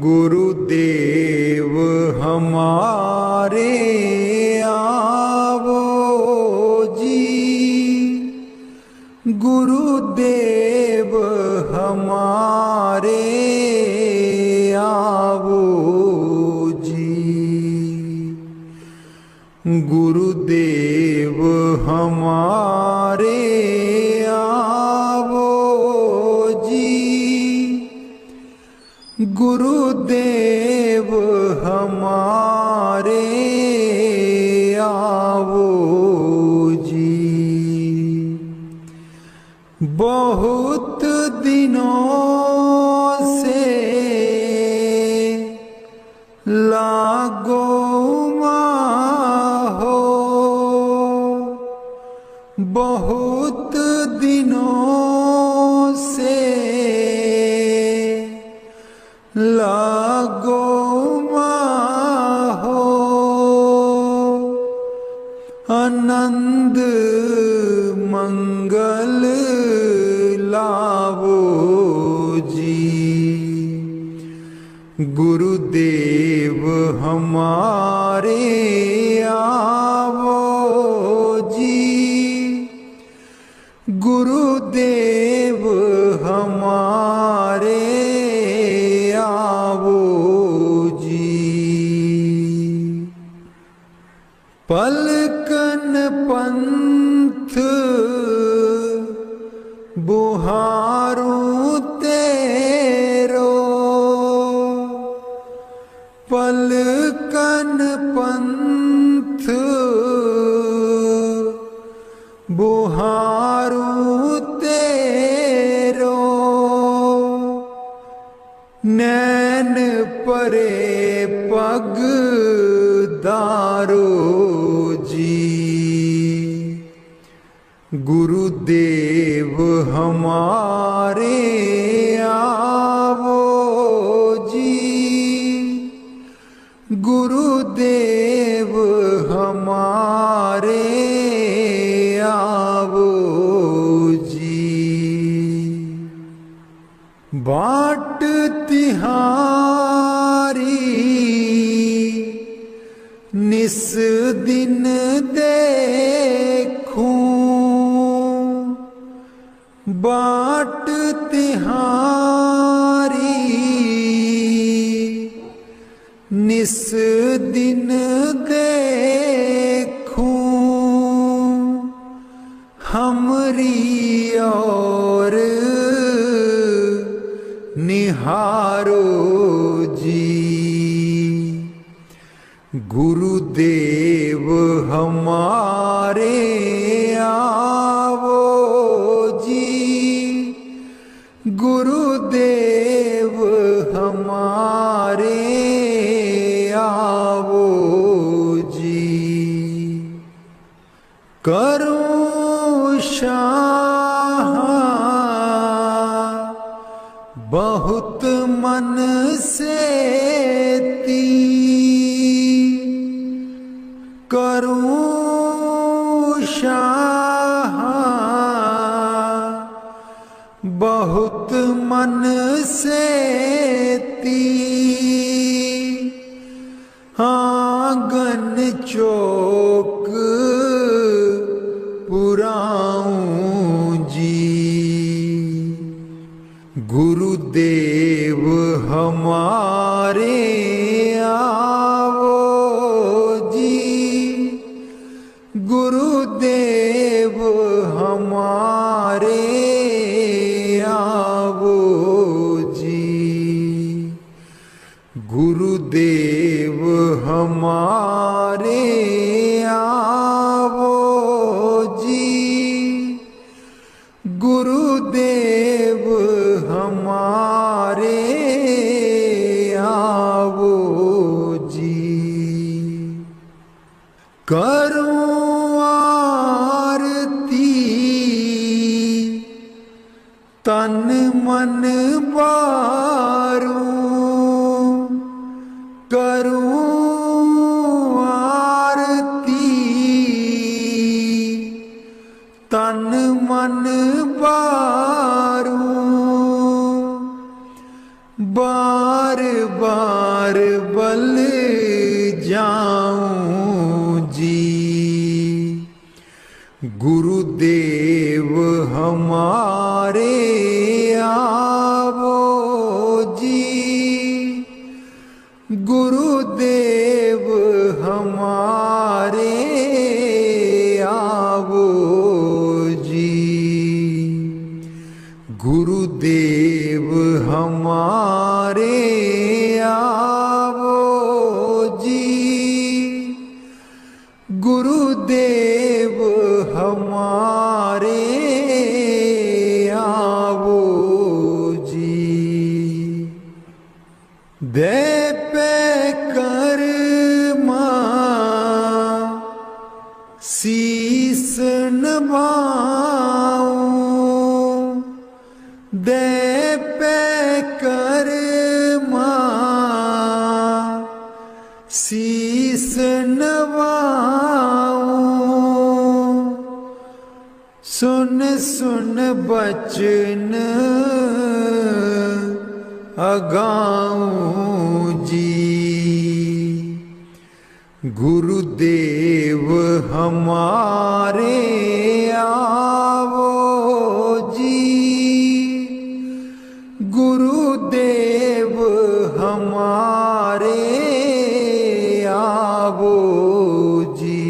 गुरुदेव हमारे आवो जी, गुरुदेव हमारे आवो जी, गुरुदेव हमारे आवो जी, गुरुदेव हमारे आवो जी। बहुत दिनों से लागो हो, बहुत दिनों से लागो हो। आनंद मंगल लावो जी, गुरुदेव हमारे आवो जी, गुरुदेव हमारे आवो जी। पलकन पंथ बुहारूं तेरो, पलकन पंथ बुहारूं तेरो। नैन परे पग दारो जी, गुरुदेव हमारे आवो जी, गुरुदेव हमारे आवो जी। बाट तिहारी निस दिन देखूं, बाट तिहारी निस दिन देखूं, हमरी और निहारो जी। गुरुदेव हमारे आवो जी, गुरुदेव हमारे आवो जी। करूं शाह बहुत मन से ती, करूं शाह बहुत मन से ती, आंगन चौक पुराऊं जी। गुरुदेव हमारे आवो जी, गुरुदेव हमारे आवो जी। गुरुदेव हमारे आवो जी, गुरुदेव हमारे आवो जी। करूं आरती तन मन बारूं, करूं आरती तन मन बारूं, बार बार बल जाऊं जी। गुरुदेव हमारे आवो जी, गुरुदेव हमारे आवो जी। गुरुदेव हमारे आवो जी, गुरुदेव हमारे आवो जी। दे पे कर्मा शीस नभाऊं, दे पे कर्मा शीस नभाऊं, सुन सुन बचन अगाऊं जी। गुरुदेव हमारे आवो जी, गुरुदेव हमारे आवो जी।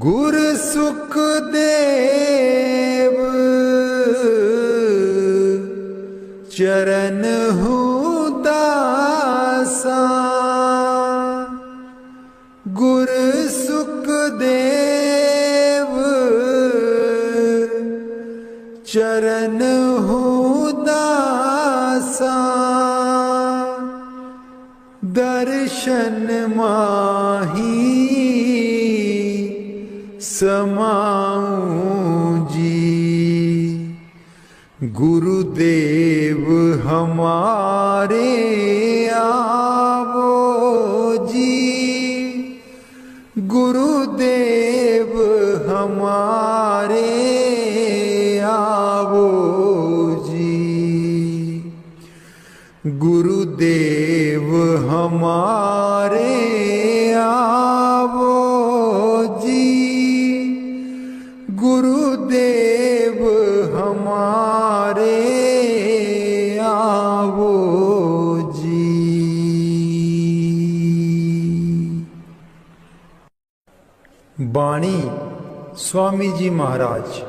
गुर सुखदेव चरण हूँ दासा, गुर सुखदेव चरण हूँ दासा, दर्शन माही समाऊं जी। गुरुदेव हमारे आवो जी, गुरुदेव हमारे। हमारे आवो जी, गुरुदेव हमारे आवो जी। बाणी स्वामी जी महाराज।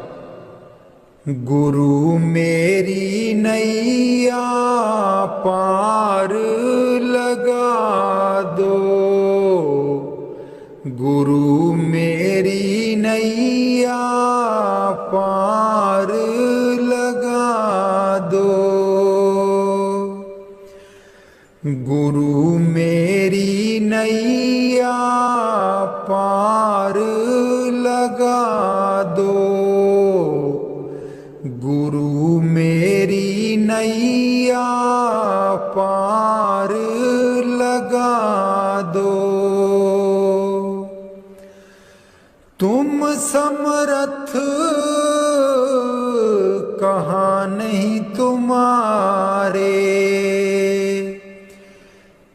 गुरु मेरी नैया पार लगा दो, गुरु मेरी नैया पार लगा दो, गुरु मेरी नैया पार लगा दो, गुरु मेरी नैया पार लगा दो। तुम समर्थ कहाँ नहीं तुम्हारे,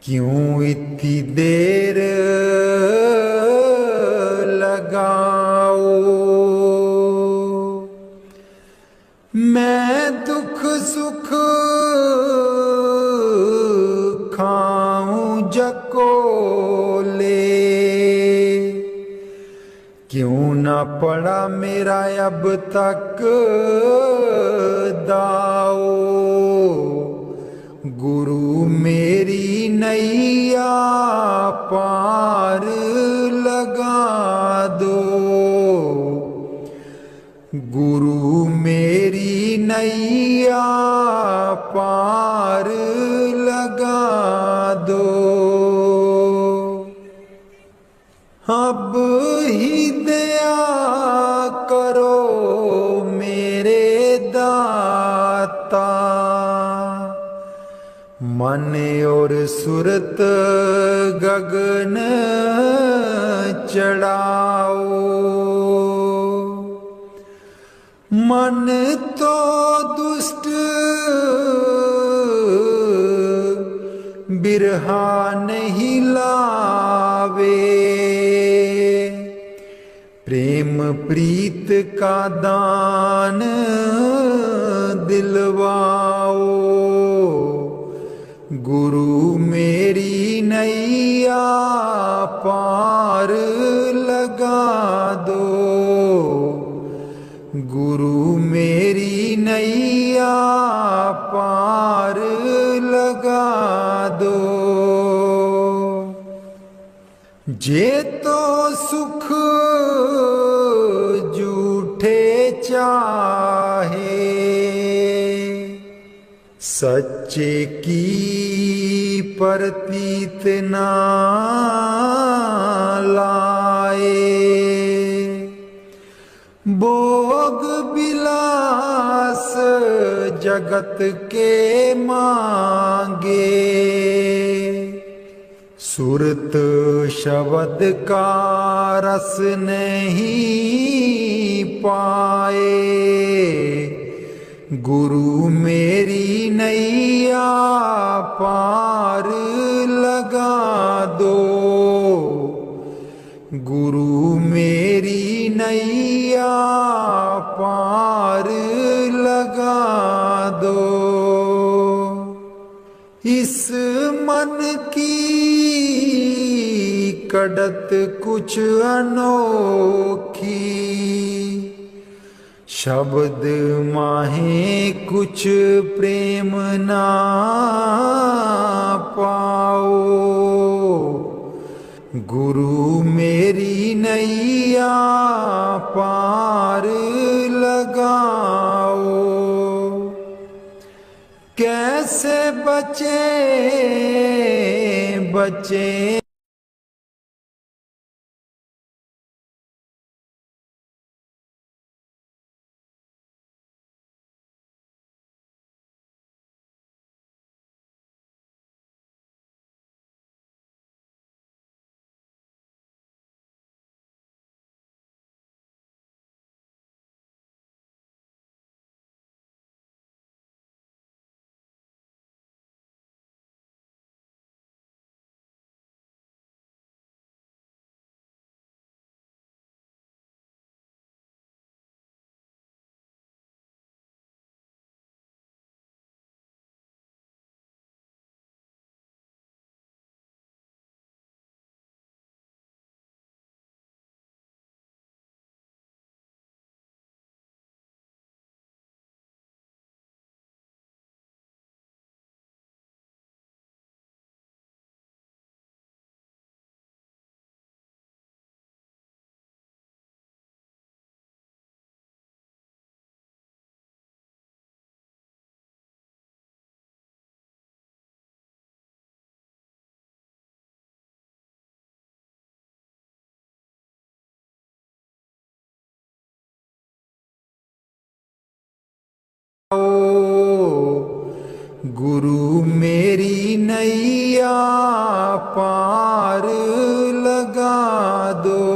क्यों इतनी देर लगाओ। मैं दुख सुख खाऊं जकोले, क्यों ना पड़ा मेरा अब तक दाओ। गुरु मेरी नैया पार लगा दो, गुरु मेरी नैया पार लगा दो। अब ही दया करो मेरे दाता, मन और सुरत गगन चढ़ाओ। मन तो दुष्ट बिरहा नहीं लावे, प्रेम प्रीत का दान दिलवाओ। गुरु मेरी नैया पार लगा दो, गुरु मेरी नैया पार लगा दो। जे तो सुख झूठे चाहे, सच्चे की प्रतीत ना लाए। भोग विलास जगत के मांगे, सुरत शब्द का रस नहीं पाए। गुरु मेरी नैया पार लगा दो, गुरु मेरी नैया पार लगा दो। इस मन की कड़त कुछ अनोखी, शब्द माहे कुछ प्रेम ना पाओ। गुरु मेरी नैया पार लगाओ। कैसे बचे गुरु मेरी नैया पार लगा दो,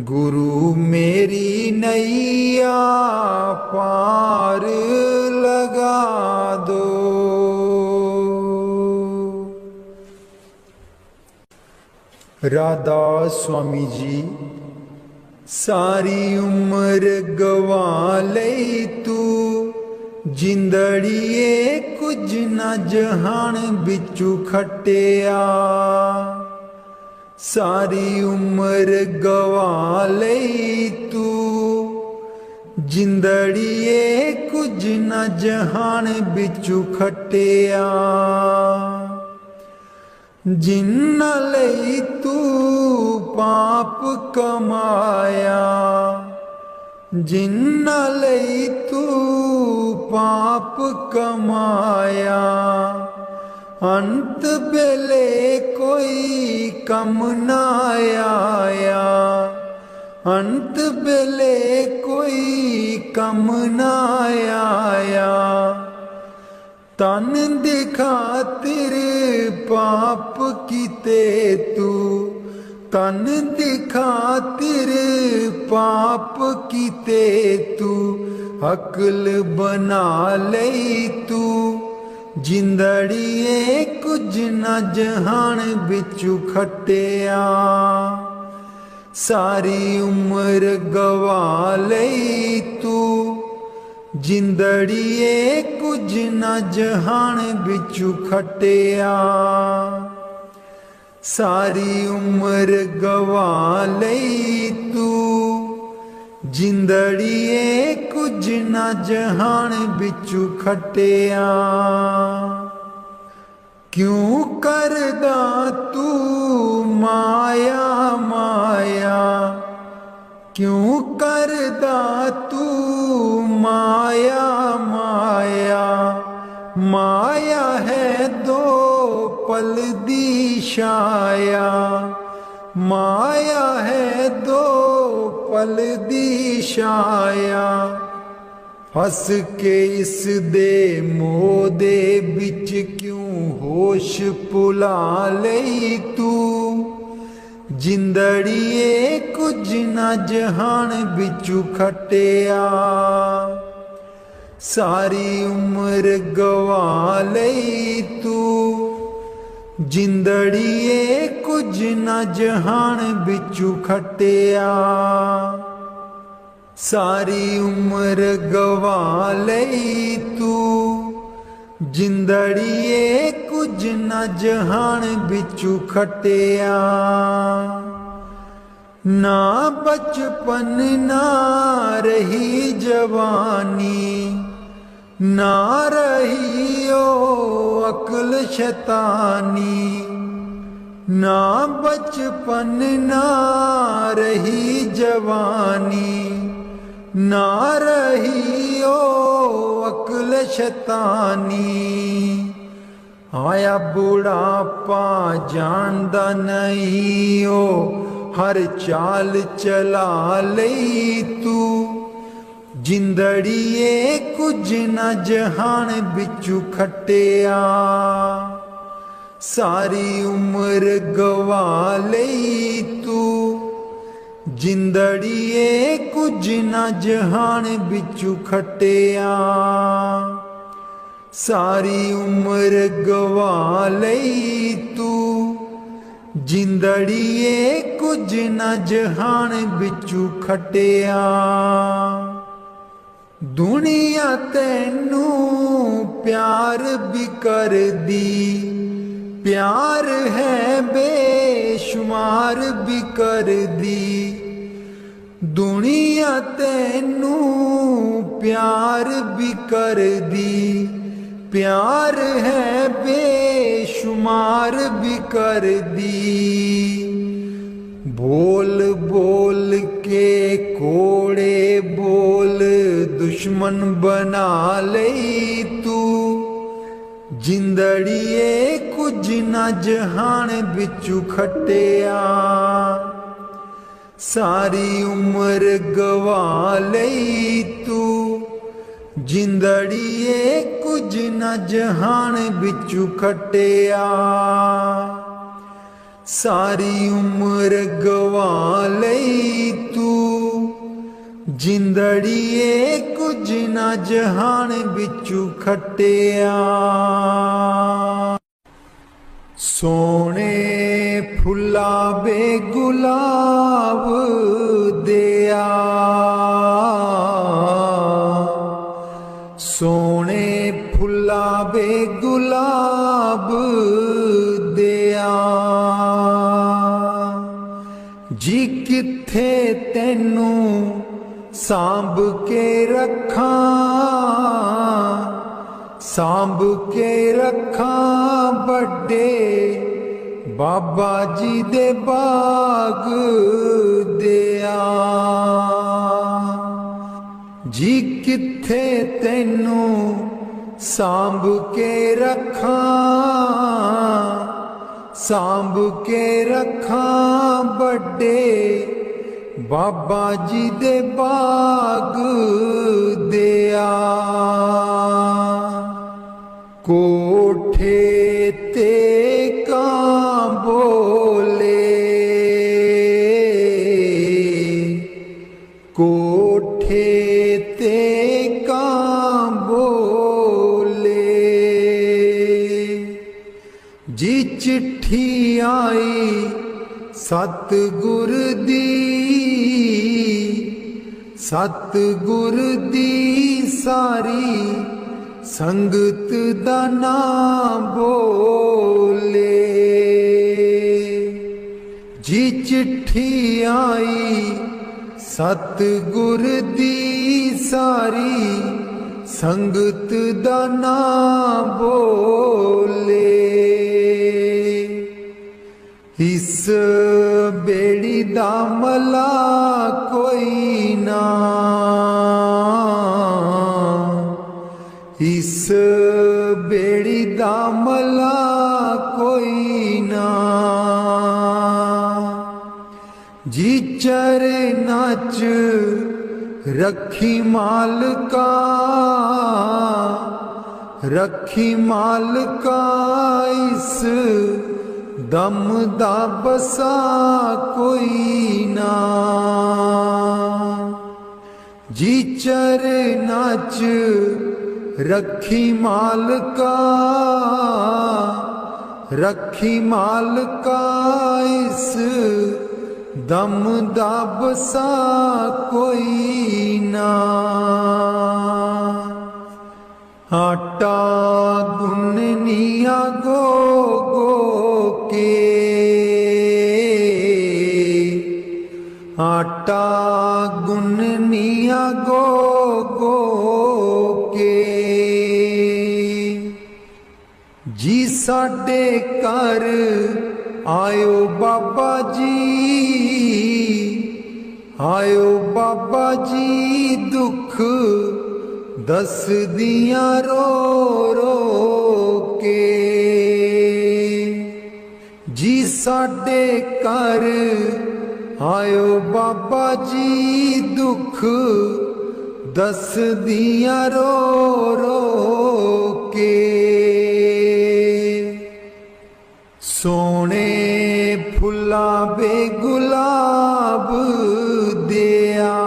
गुरु मेरी नैया पार लगा दो। राधा स्वामी जी सारी उम्र गवा लई तू, जिंदड़िए कुछ न जहान बिचू खटिया। सारी उम्र गवा लई तू, जिंदड़िए कुछ न जहान बिचू खटिया। जिन्ना लई तू पाप कमाया, जिन्ना लई तू पाप कमाया। अंत बेले कोई कम ना आया, अंत बेले कोई कम ना आया। तन दिखा तेरे पाप किते तू, तन दिखा तेरे पाप किते तू। अकल बना लई तू, जिंदड़िए कुछ न जहान बिचू खटिया। सारी उम्र गवा लई तू, जिंदड़िए कुछ न जहान बिचू खटिया। सारी उम्र गवा लई तू, जिंदड़िए कुछ न जहान बिचू खटिया। क्यों करदा तू माया माया, क्यों करदा तू माया माया। माया है दो पल दी छाया, माया है दो पल दी छाया। हस के इस दे मोह दे बिच क्यों होश भुला लई तू। जिंदड़िए कुछ न जहान बिचू खटिया। सारी उम्र गवा लई तू, जिंदड़िए कुछ न जहान बिचू खटिया। सारी उम्र गवा लई तू, जिंदड़िए कुछ न जहान बिचू खटिया। ना बचपन ना रही जवानी, ना रही ओ अकल शैतानी। ना बचपन ना रही जवानी, ना रही ओ अकल शैतानी। आया बुढ़ापा जानदा नहीं ओ हर चाल चला लई तू। जिंदड़िए कुछ न जहान बिचू खटिया। सारी उम्र गवा लई तू, जिंदड़िए कुछ न जहान बिचू खटिया। सारी उम्र गवा लई तू, जिंदड़िए कुछ न जहान बिचू खटिया। दुनिया तैनू प्यार भी कर दी, प्यार है बेशुमार भी कर दी। दुनिया तैनू प्यार भी कर दी, प्यार है बेशुमार भी कर दी। बोल बोल के कोड़े बोल दुश्मन बना लई तू। जिंदड़िए कुछ न जहान बिचू खटिया। सारी उम्र गवा लई तू, जिंदड़िए कुछ न जहान बिचू खटिया, सारी उम्र गवा लई तू। जिंदड़िए कुछ न जहान बिचू खटिया, सोने फुला बे गुलाब दिया, सोने फुला बे गुलाब दिया। जी किथे तेनू सांभ के रखा, सांभ के रखा बड़े बाबा जी दे बाग दिया। जी किथे तेनू सांभ के रखा, सांभ के रखा बड़े बाबा जी दे बाग दिया। कोठे ते कां बोले, कोठे ते कां बोले। जी चिट्ठी आई सतगुर दी, सतगुर दी सारी संगत दा नाम बोले। जी चिट्ठी आई सतगुर दी सारी संगत दा नाम बोले। इस बेड़ी दा मला कोई ना, इस बेड़ी दा मला कोई ना। जी चरना च रखी मालका, रखी मालका इस दम दा बसा कोई ना। जी चरना च रखी मालका, रखी मालका इस दम दा बसा कोई ना। आटा गुननिया गो गो के, आटा गुननिया गो गो के। जी साडे घर आयो बाबा जी, आयो बाबा जी दुख दस दिया रो रो के। जी साडे घर आयो बाबा जी दुख दस दिया रो रो के। सोने फुला बे गुलाब दिया,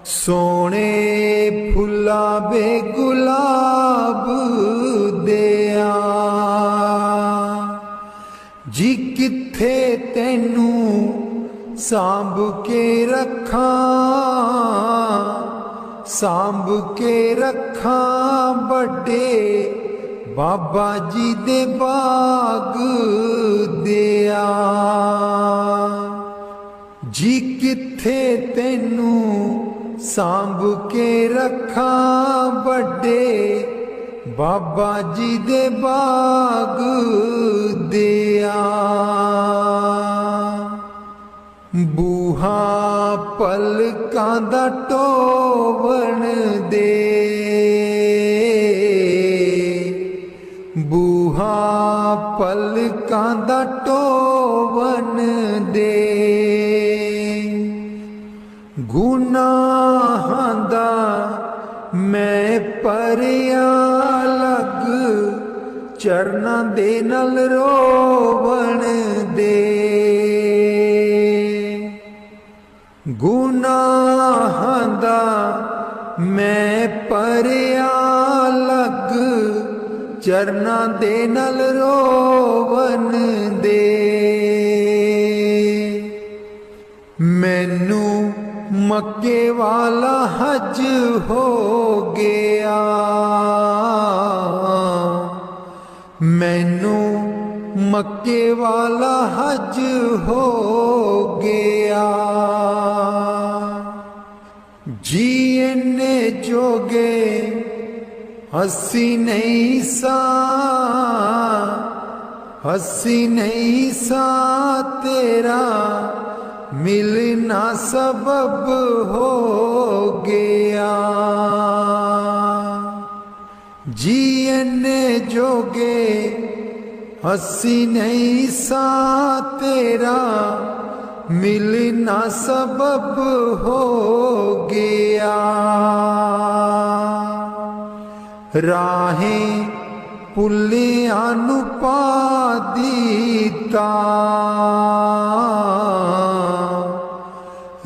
सोने फुला बे गुलाब दिया। जी किथे तेनू सांभ के रखा, सांभ के रखा बड़े बाबा जी दे बाग दिया। जी किथे तेनू सांभ के रखा बड़े बाबा जी दे बाग दिया। बूहा पलकां दा टोवण दे, बूहा पलकां दा टोवण दे। ਗੁਨਾਹਾਂ ਦਾ ਮੈਂ ਪਰਿਆ ਲੱਗ, ਚਰਨਾਂ ਦੇ ਨਾਲ ਰੋਵਣ ਦੇ। ਗੁਨਾਹਾਂ ਦਾ ਮੈਂ ਪਰਿਆ ਲੱਗ, ਚਰਨਾਂ ਦੇ ਨਾਲ ਰੋਵਣ ਦੇ। ਮੈਨੂੰ ਮੱਕੇ ਵਾਲਾ ਹਜ ਹੋ ਗਿਆ, ਮੈਨੂੰ ਮੱਕੇ ਵਾਲਾ ਹਜ ਹੋ ਗਿਆ। ਜੀਣੇ ਜੋਗੇ ਹੱਸੀ ਨਹੀਂ ਸਾ, ਹੱਸੀ ਨਹੀਂ ਸਾ ਤੇਰਾ ਮਿਲਣਾ ਸਬਬ ਹੋ ਗਿਆ। ਜੀਣੇ ਜੋਗੇ ਹੱਸੀ ਨਹੀਂ ਸਾ ਤੇਰਾ ਮਿਲਣਾ ਸਬਬ ਹੋ ਗਿਆ। ਰਾਹੇ ਭੁੱਲਿਆਂ ਨੂੰ ਪਾ ਦਿੱਤਾ,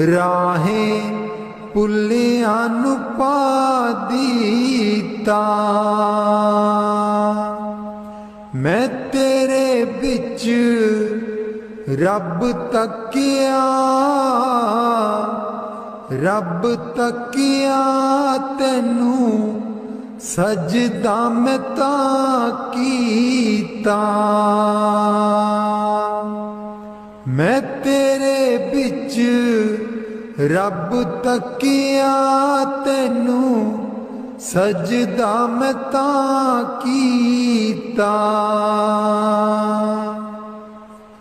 ਰਾਹੇ ਭੁੱਲਿਆਂ ਨੂੰ ਪਾ ਦਿੱਤਾ। ਮੈਂ ਤੇਰੇ ਵਿੱਚ ਰੱਬ ਤੱਕਿਆ, ਰੱਬ ਤੱਕਿਆ ਤੈਨੂੰ ਸਜਦਾ ਮੈਂ ਤਾਂ ਕੀਤਾ। ਮੈਂ ਤੇਰੇ ਵਿੱਚ ਰੱਬ ਤੱਕਿਆ ਤੈਨੂੰ ਸਜਦਾ ਮੈਂ ਤਾਂ ਕੀਤਾ।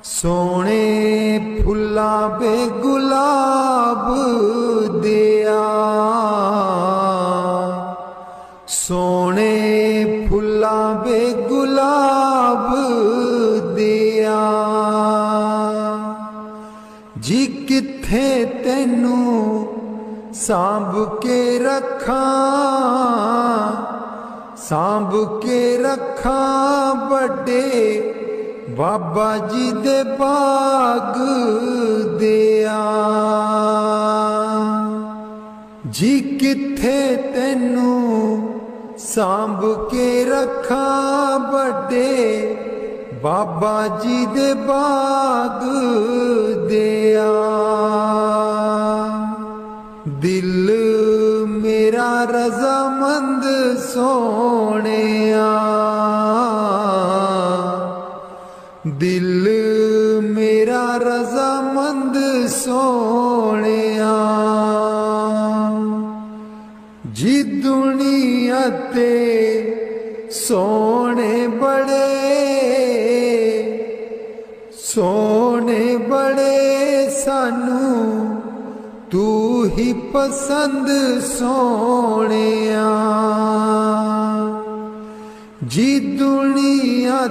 ਸੋਹਣੇ ਫੁੱਲਾਂ ਬੇ ਗੁਲਾਬ ਦਿਆ, ਸੋਹਣੇ ਫੁੱਲਾਂ ਬੇ ਗੁਲਾਬ ਦਿਆ। ਜੀ ਕਿੱਥੇ ਤੈਨੂੰ ਸਾਂਭ ਕੇ ਰੱਖਾਂ, ਸਾਂਭ ਕੇ ਰੱਖਾਂ ਵੱਡੇ ਬਾਬਾ ਜੀ ਦੇ ਬਾਗ ਦਿਆ। ਜੀ ਕਿੱਥੇ ਤੈਨੂੰ ਸਾਂਭ ਕੇ ਰੱਖਾਂ ਵੱਡੇ ਬਾਬਾ ਜੀ ਦੇ ਬਾਗ ਦਿਆ। ਦਿਲ ਮੇਰਾ ਰਜ਼ਾਮੰਦ ਸੋਹਣਿਆ, ਦਿਲ ਮੇਰਾ ਰਜ਼ਾਮੰਦ ਸੋਹਣਿਆ। ਜੀ ਦੁਨੀਆ ਤੇ ਸੋਹਣੇ ਬੜੇ, ਸੋਹਣੇ ਬੜੇ ਸਾਨੂੰ ਤੂੰ ਹੀ ਪਸੰਦ ਸੋਹਣਿਆ। ਜੀ ਦੁਨੀਆ